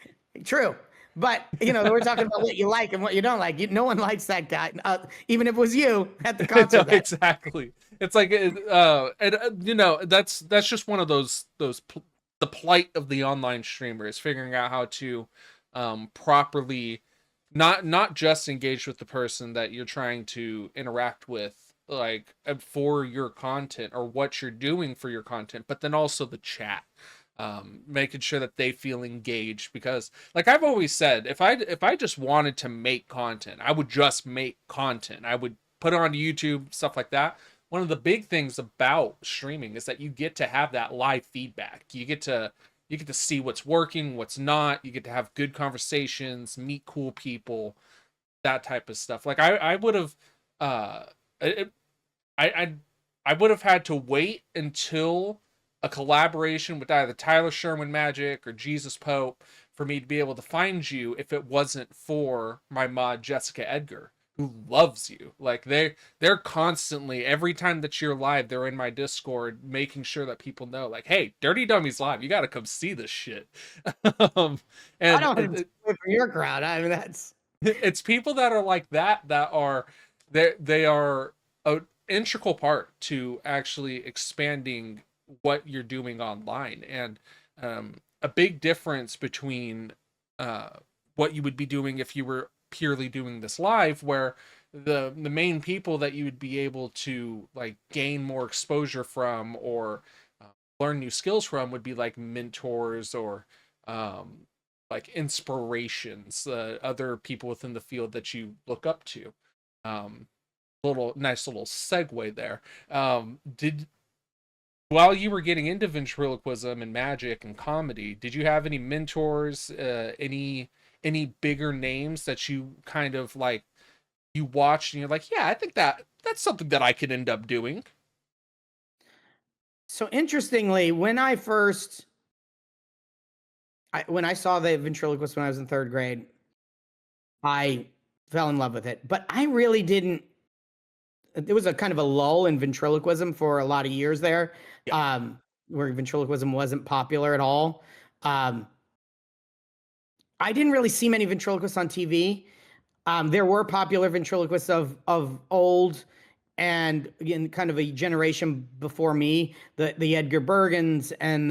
true. But, we're talking about what you like and what you don't like. No one likes that guy, even if it was you at the concert. No, exactly. It's like, that's just one of those the plight of the online streamer is figuring out how to properly not just engage with the person that you're trying to interact with, like for your content or what you're doing for your content, but then also the chat, making sure that they feel engaged. Because like I've always said, if I just wanted to make content, I would just make content. I would put it on YouTube, stuff like that. One of the big things about streaming is that you get to have that live feedback. You get to see what's working, what's not. You get to have good conversations, meet cool people, that type of stuff. Like I would have I would have had to wait until a collaboration with either Tyler Sherman Magic or Jesus Pope for me to be able to find you if it wasn't for my mod Jessica Edgar, who loves you. Like they're constantly, every time that you're live, they're in my Discord making sure that people know, like, hey, Dirty Dummy's live. You got to come see this shit. And I don't want to wait for your crowd. I mean, that's it's people that are like that are they are an integral part to actually expanding what you're doing online. And a big difference between what you would be doing if you were purely doing this live, where the main people that you would be able to like gain more exposure from or learn new skills from would be like mentors or like inspirations, other people within the field that you look up to. Nice little segue there. Did While you were getting into ventriloquism and magic and comedy, did you have any mentors, any bigger names that you kind of like you watched and you're like, yeah, I think that's something that I could end up doing? so interestingly. When I saw the ventriloquist when I was in third grade, I fell in love with it. But I really didn't. There was a kind of a lull in ventriloquism for a lot of years there, Yeah. where ventriloquism wasn't popular at all. Um, I didn't really see many ventriloquists on TV. There were popular ventriloquists of old, and again, kind of a generation before me, the Edgar Bergens and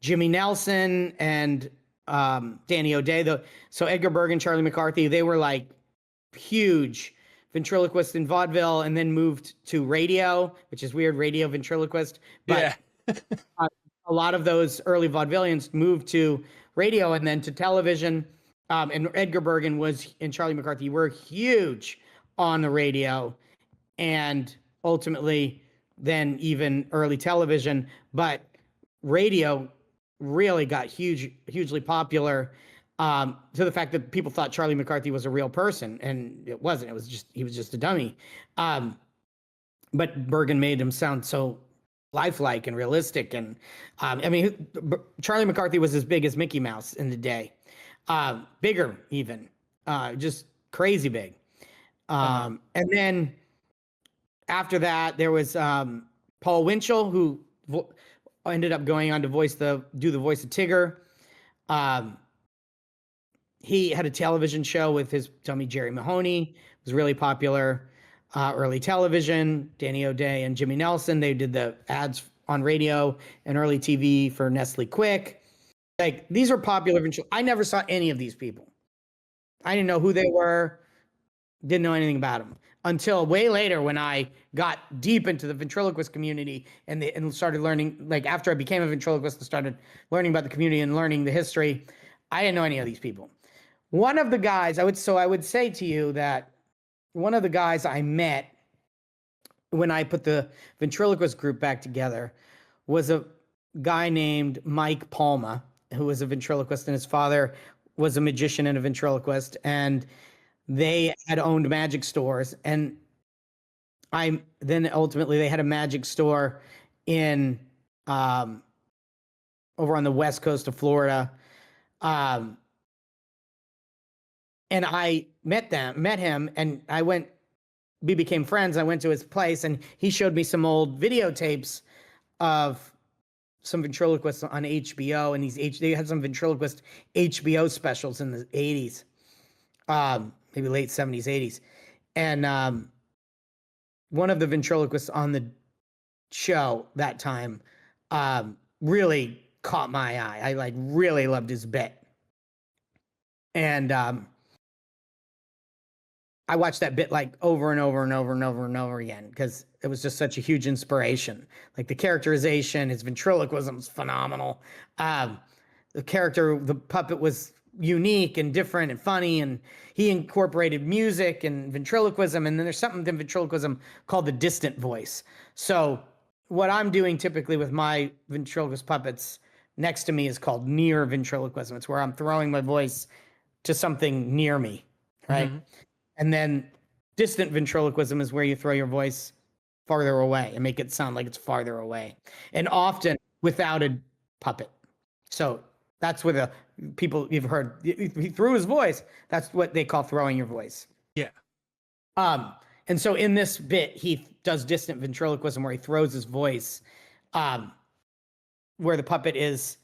Jimmy Nelson and Danny O'Day. So Edgar Bergen, Charlie McCarthy, they were like huge ventriloquist in vaudeville, and then moved to radio, which is weird, radio ventriloquist. But Yeah. a lot of those early vaudevillians moved to radio and then to television. And Edgar Bergen and Charlie McCarthy were huge on the radio, and ultimately then even early television. But radio really got hugely popular, to the fact that people thought Charlie McCarthy was a real person, and it wasn't. He was just a dummy. But Bergen made him sound so lifelike and realistic. And I mean, Charlie McCarthy was as big as Mickey Mouse in the day, bigger even, just crazy big. And then after that, there was Paul Winchell, who ended up going on to do the voice of Tigger. He had a television show with his dummy Jerry Mahoney. It was really popular. Early television, Danny O'Day and Jimmy Nelson, they did the ads on radio and early TV for Nestle Quick. Like, these were popular. I never saw any of these people. I didn't know who they were, didn't know anything about them until way later, when I got deep into the ventriloquist community and started learning, like after I became a ventriloquist and started learning about the community and learning the history. I didn't know any of these people. One of the guys I would say to you that one of the guys I met when I put the ventriloquist group back together was a guy named Mike Palma, who was a ventriloquist, and his father was a magician and a ventriloquist, and they had owned magic stores. And I then ultimately they had a magic store in over on the west coast of Florida. Um, and I met him, and we became friends. I went to his place, and he showed me some old videotapes of some ventriloquists on HBO, and they had some ventriloquist HBO specials in the 80s, maybe late 70s, 80s. And one of the ventriloquists on the show that time really caught my eye. I like really loved his bit. And I watched that bit like over and over and over and over and over again because it was just such a huge inspiration. Like the characterization, his ventriloquism was phenomenal. The puppet was unique and different and funny, and he incorporated music and ventriloquism. And then there's something in ventriloquism called the distant voice. So what I'm doing typically with my ventriloquist puppets next to me is called near ventriloquism. It's where I'm throwing my voice to something near me, right? Mm-hmm. And then distant ventriloquism is where you throw your voice farther away and make it sound like it's farther away, and often without a puppet. So that's where the people you've heard, he threw his voice. That's what they call throwing your voice. Yeah. And so in this bit, he does distant ventriloquism where he throws his voice, where the puppet is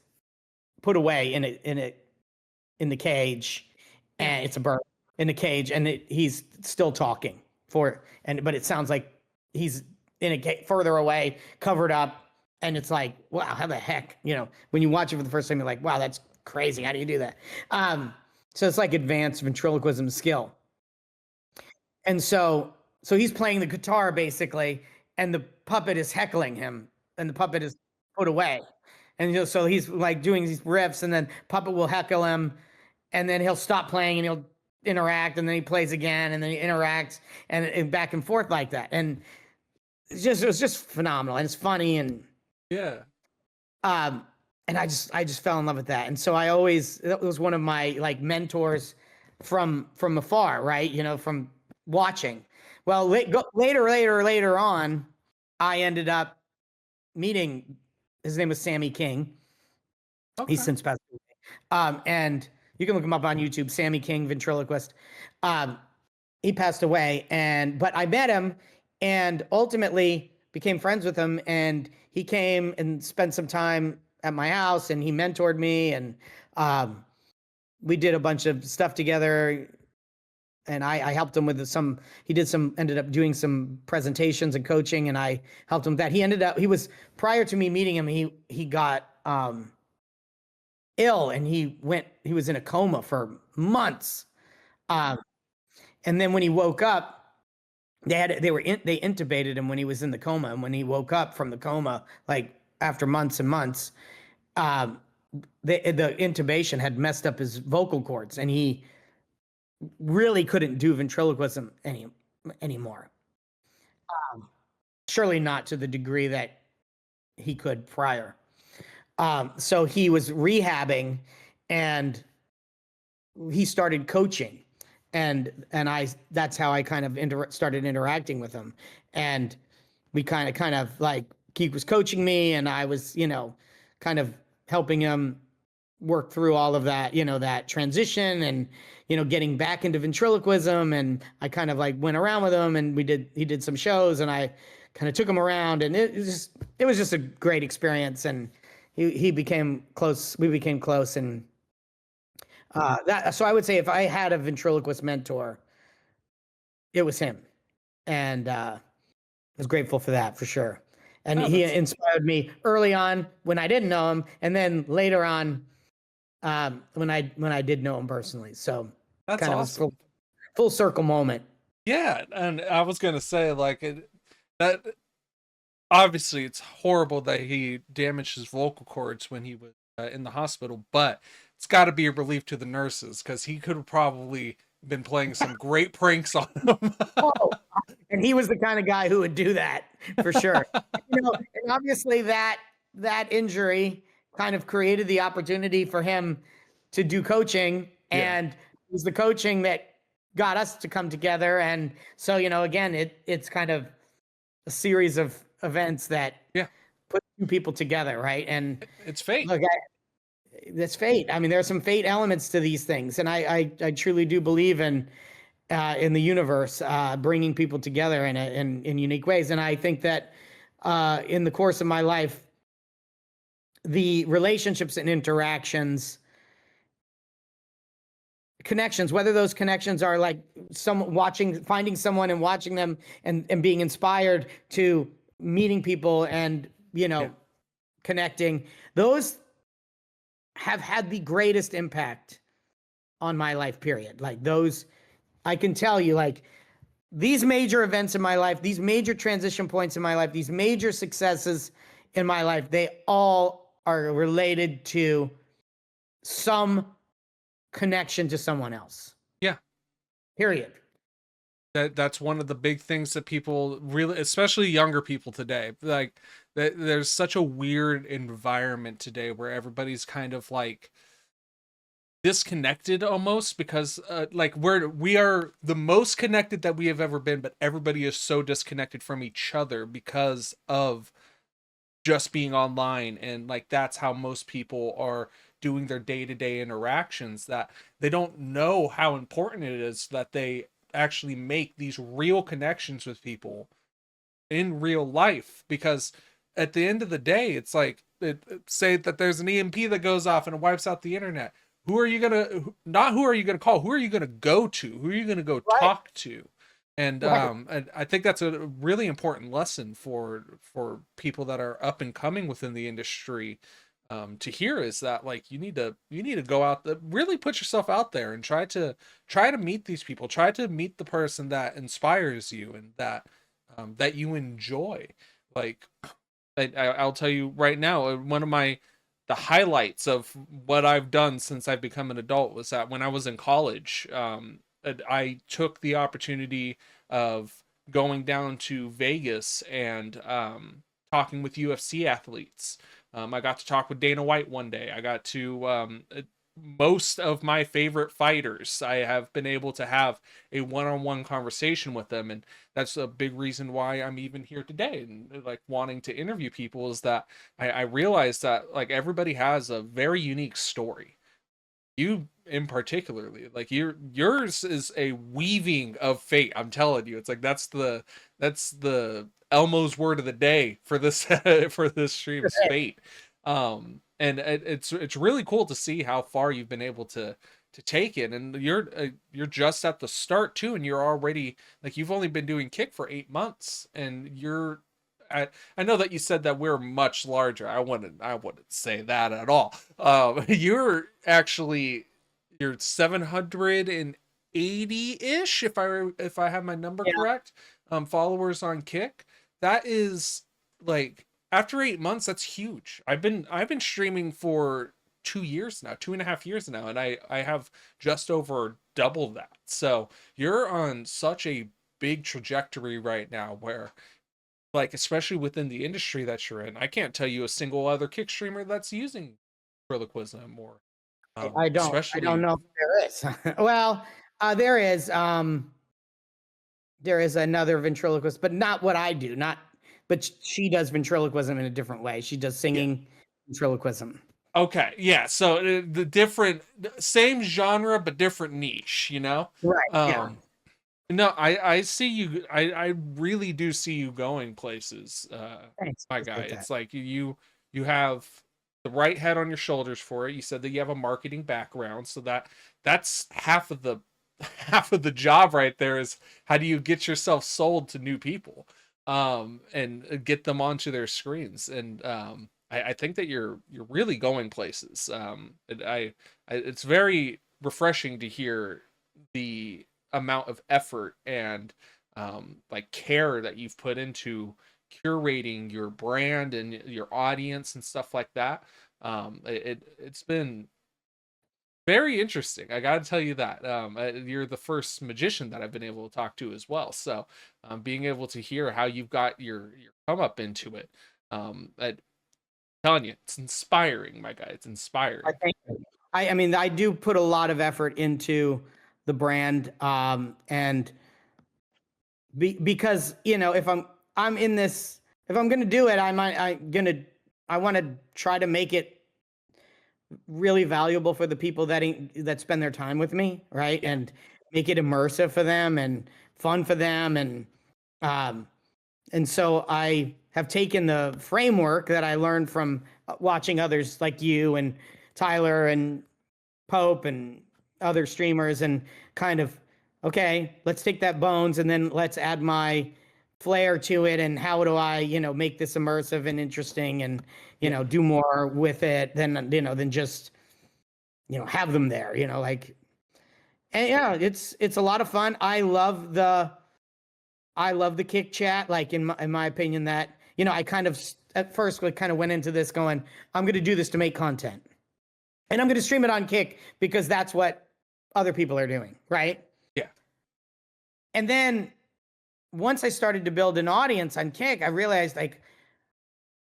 put away in the cage, and it's a bird in the cage, and he's still talking but it sounds like he's in a further away, covered up, and it's like, wow, how the heck, when you watch it for the first time, you're like, wow, that's crazy. How do you do that? So it's like advanced ventriloquism skill. And so he's playing the guitar basically, and the puppet is heckling him, and the puppet is put away. And so he's like doing these riffs, and then puppet will heckle him, and then he'll stop playing and he'll interact, and then he plays again, and then he interacts, and back and forth like that. And it was just phenomenal, and it's funny, and yeah. And I just fell in love with that. And so that was one of my like mentors from afar, right? From watching. Well, later on, I ended up meeting, his name was Sammy King. Okay. He's since passed away. And you can look him up on YouTube, Sammy King, ventriloquist. He passed away, but I met him and ultimately became friends with him, and he came and spent some time at my house, and he mentored me, and we did a bunch of stuff together, and I helped him with ended up doing some presentations and coaching, and I helped him with that. Prior to me meeting him, he got ill, and he was in a coma for months. And then when he woke up, they intubated him when he was in the coma. And when he woke up from the coma, like after months and months, the intubation had messed up his vocal cords, and he really couldn't do ventriloquism anymore. Surely not to the degree that he could prior. So he was rehabbing, and he started coaching, and that's how I kind of started interacting with him. And we kind of like, he was coaching me, and I was, kind of helping him work through all of that, that transition, and, getting back into ventriloquism. And I kind of like went around with him, and he did some shows, and I kind of took him around, and it was just a great experience. And he became close. We became close, and so I would say if I had a ventriloquist mentor, it was him, and I was grateful for that, for sure. And he inspired me early on when I didn't know him, and then later on when I did know him personally. So that's kind awesome. Of a full circle moment. Yeah, and I was gonna say that. Obviously, it's horrible that he damaged his vocal cords when he was in the hospital, but it's got to be a relief to the nurses, because he could have probably been playing some great pranks on them. And he was the kind of guy who would do that for sure. And obviously that injury kind of created the opportunity for him to do coaching, Yeah, and it was the coaching that got us to come together. And so, again, it's kind of a series of events that yeah, put two people together, right? And it's fate. look, that's fate. I mean, there are some fate elements to these things, and I truly do believe in the universe, bringing people together in unique ways. And I think that in the course of my life, the relationships and interactions, connections, whether those connections are like finding someone and watching them and being inspired, to meeting people and, Yeah, connecting, those have had the greatest impact on my life, period. Like those, I can tell you, like, these major events in my life, these major transition points in my life, these major successes in my life, they all are related to some connection to someone else. yeah. Period. That's one of the big things that people really, especially younger people today, like that there's such a weird environment today where everybody's kind of like disconnected almost, because like we are the most connected that we have ever been, but everybody is so disconnected from each other because of just being online. And like that's how most people are doing their day-to-day interactions, that they don't know how important it is that they actually make these real connections with people in real life. Because at the end of the day, it's like say that there's an EMP that goes off and it wipes out the internet. Who are you gonna not who are you gonna call? Who are you gonna go to? Who are you gonna go Right. talk to? And Right. and I think that's a really important lesson for people that are up and coming within the industry, to hear, is that like you need to go out there, really put yourself out there and try to meet these people, try to meet the person that inspires you and that you enjoy. Like I'll tell you right now, one of the highlights of what I've done since I've become an adult was that when I was in college, I took the opportunity of going down to Vegas and talking with UFC athletes. I got to talk with Dana White one day. I got to most of my favorite fighters. I have been able to have a one-on-one conversation with them, and that's a big reason why I'm even here today and like wanting to interview people, is that I realize that like everybody has a very unique story. You in particularly, like yours is a weaving of fate. I'm telling you, it's like that's the Elmo's word of the day for this for this stream is fate. And it's really cool to see how far you've been able to take it, and you're just at the start too, and you're already like you've only been doing kick for 8 months, and I know that you said that we're much larger. I wouldn't say that at all. You're 780-ish, if I have my number Yeah. correct, followers on Kick. That is like after 8 months, that's huge. I've been streaming for 2 years now, 2.5 years now, and I have just over double that. So you're on such a big trajectory right now where, like, especially within the industry that you're in, I can't tell you a single other kick streamer that's using ventriloquism, or I don't especially know if there is. Well, there is. There is another ventriloquist, but not what I do. Not, but she does ventriloquism in a different way. She does yeah. singing ventriloquism. Okay, yeah. So the different, same genre but different niche, you know. Right. Yeah. Um, no, I see you. I really do see you going places, Thanks. my guy. Appreciate that. It's like you have the right head on your shoulders for it. You said that you have a marketing background, so that's half of the half of the job right there, is how do you get yourself sold to new people, and get them onto their screens. And I think that you're really going places. It's very refreshing to hear the amount of effort and like care that you've put into curating your brand and your audience and stuff like that. It's been Very interesting. I got to tell you that. You're the first magician that I've been able to talk to as well. So, being able to hear how you've got your come up into it, I'm telling you, it's inspiring, my guy. It's inspiring. I mean, I do put a lot of effort into the brand, and because if I'm in this, if I'm gonna do it, I want to try to make it really valuable for the people that spend their time with me, right? And make it immersive for them and fun for them, um, and so I have taken the framework that I learned from watching others like you and Tyler and Pope and other streamers, and kind of, okay, let's take that bones and then let's add my flair to it, and how do I, make this immersive and interesting, and do more with it than just have them there, like. And yeah, it's a lot of fun. I love the kick chat. Like in my opinion, that I kind of at first kind of went into this going, I'm going to do this to make content, and I'm going to stream it on Kick because that's what other people are doing, right? Yeah. And then once I started to build an audience on Kick, I realized, like,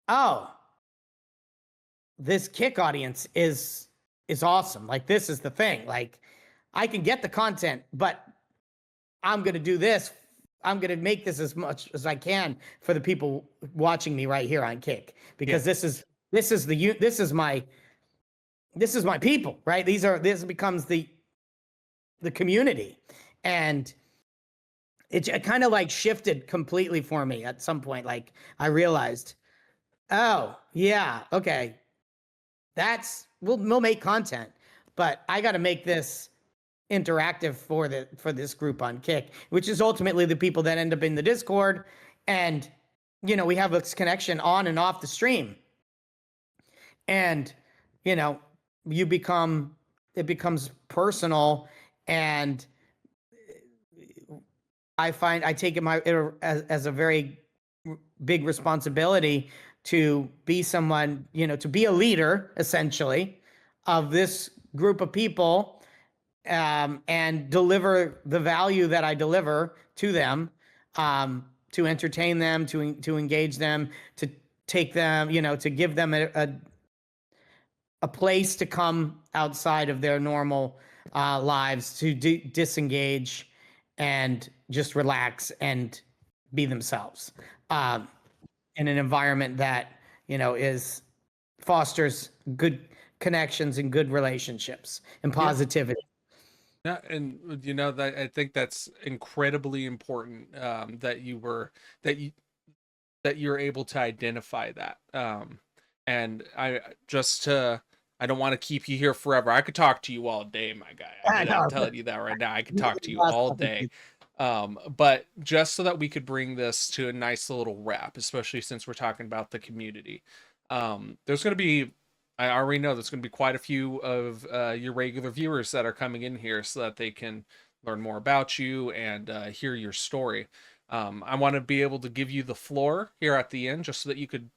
oh, this Kick audience is awesome. Like, this is the thing. Like, I can get the content, but I'm going to do this. I'm going to make this as much as I can for the people watching me right here on Kick, because this is my people, right? This becomes the community. And it kind of like shifted completely for me at some point. Like, I realized, oh yeah, okay, we'll make content, but I got to make this interactive for this group on Kick, which is ultimately the people that end up in the Discord, and we have this connection on and off the stream, and it becomes personal, and I take it as a very big responsibility to be someone, to be a leader essentially of this group of people, and deliver the value that I deliver to them, to entertain them, to engage them, to take them, to give them a place to come outside of their normal lives, to disengage and just relax and be themselves, in an environment that fosters good connections and good relationships and positivity. Yeah, and that I think that's incredibly important, that you're able to identify that. And I don't want to keep you here forever. I could talk to you all day, my guy. I'm telling you that right now. I could talk to you all day. But just so that we could bring this to a nice little wrap, especially since we're talking about the community, there's going to be, I already know there's going to be quite a few of your regular viewers that are coming in here so that they can learn more about you and hear your story. I want to be able to give you the floor here at the end, just so that you could,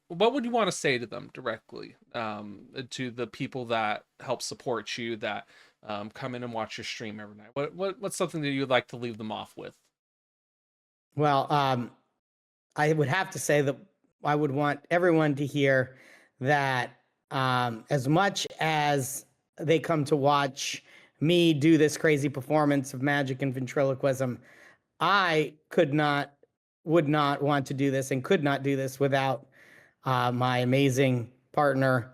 what would you want to say to them directly, to the people that help support you, that come in and watch your stream every night? What's something that you'd like to leave them off with? Well, I would have to say that I would want everyone to hear that, as much as they come to watch me do this crazy performance of magic and ventriloquism, I would not want to do this and could not do this without my amazing partner,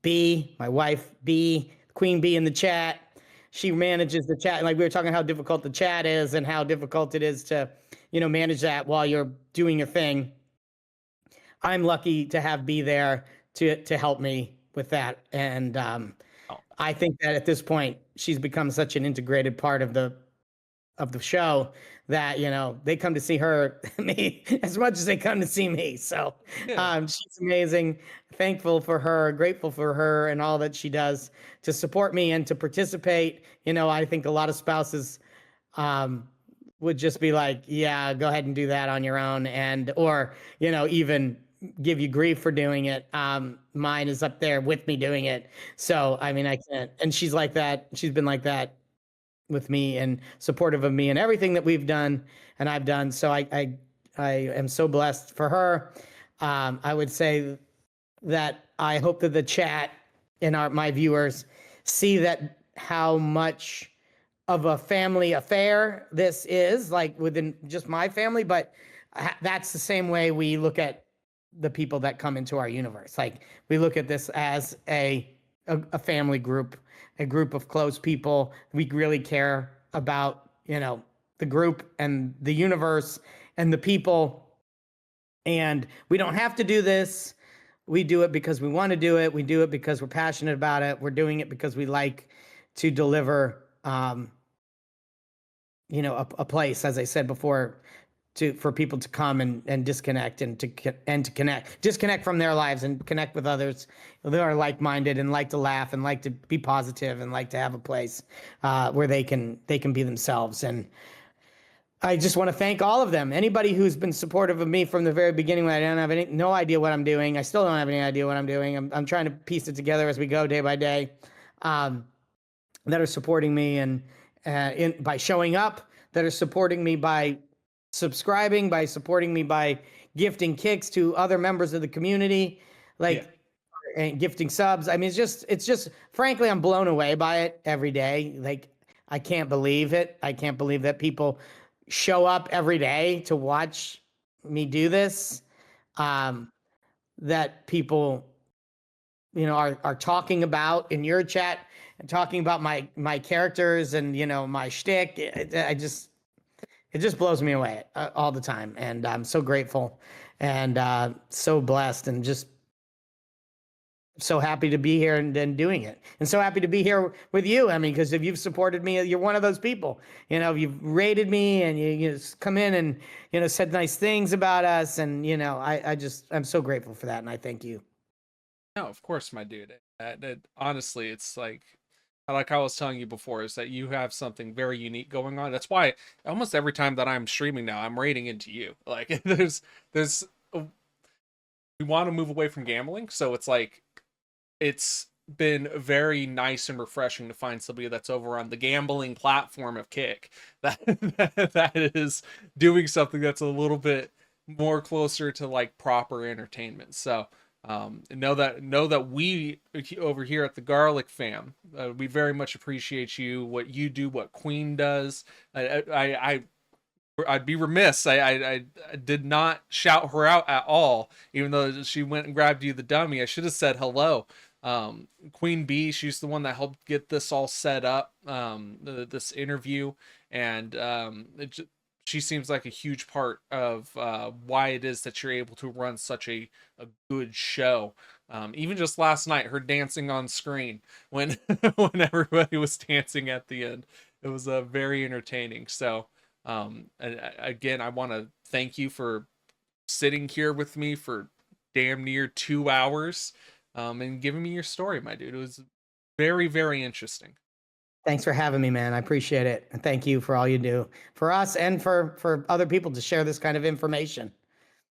B, my wife, B, Queen B in the chat. She manages the chat. Like, we were talking how difficult the chat is and how difficult it is to, manage that while you're doing your thing. I'm lucky to have B there to help me with that. And I think that at this point, she's become such an integrated part of the show that, they come to see me as much as they come to see me. So she's amazing. Thankful for her, grateful for her and all that she does to support me and to participate. I think a lot of spouses would just be like, yeah, go ahead and do that on your own. Or even give you grief for doing it. Mine is up there with me doing it. So, I mean, I can't. And she's like that. She's been like that with me and supportive of me and everything that we've done and I've done. So I am so blessed for her. I would say that I hope that the chat and my viewers see that how much of a family affair this is, like within just my family, but that's the same way we look at the people that come into our universe. Like we look at this as a family group, a group of close people. We really care about, the group and the universe and the people. And we don't have to do this. We do it because we want to do it. We do it because we're passionate about it. We're doing it because we like to deliver, a place, as I said before, for people to come and disconnect and to connect, disconnect from their lives and connect with others that are like-minded and like to laugh and like to be positive and like to have a place where they can be themselves. And I just want to thank all of them. Anybody who's been supportive of me from the very beginning when I don't have no idea what I'm doing. I still don't have any idea what I'm doing. I'm trying to piece it together as we go day by day. That are supporting me and by showing up, that are supporting me by subscribing, by supporting me by gifting kicks to other members of the community, and gifting subs. I mean, it's just frankly, I'm blown away by it every day. Like, I can't believe it. I can't believe that people show up every day to watch me do this. That people, are talking about in your chat and talking about my characters and, my shtick. It just blows me away all the time. And I'm so grateful and so blessed and just so happy to be here and doing it. And so happy to be here with you. I mean, because if you've supported me, you're one of those people. You've rated me and you come in and, said nice things about us. And, I'm so grateful for that. And I thank you. No, of course, my dude. Honestly, it's like I was telling you before, is that you have something very unique going on. That's why almost every time that I'm streaming now, I'm raiding into you. Like there's we want to move away from gambling, so it's like it's been very nice and refreshing to find somebody that's over on the gambling platform of Kick that is doing something that's a little bit more closer to like proper entertainment. So know that we over here at the Garlic Fam, we very much appreciate you, what you do, what Queen does. I'd be remiss. I did not shout her out at all, even though she went and grabbed you the dummy. I should have said hello. Queen Bee, she's the one that helped get this all set up, this interview, and she seems like a huge part of why it is that you're able to run such a good show. Even just last night, her dancing on screen when when everybody was dancing at the end, it was very entertaining. So and again, I want to thank you for sitting here with me for damn near 2 hours and giving me your story, my dude. It was very, very interesting. Thanks for having me, man. I appreciate it. And thank you for all you do for us and for other people to share this kind of information.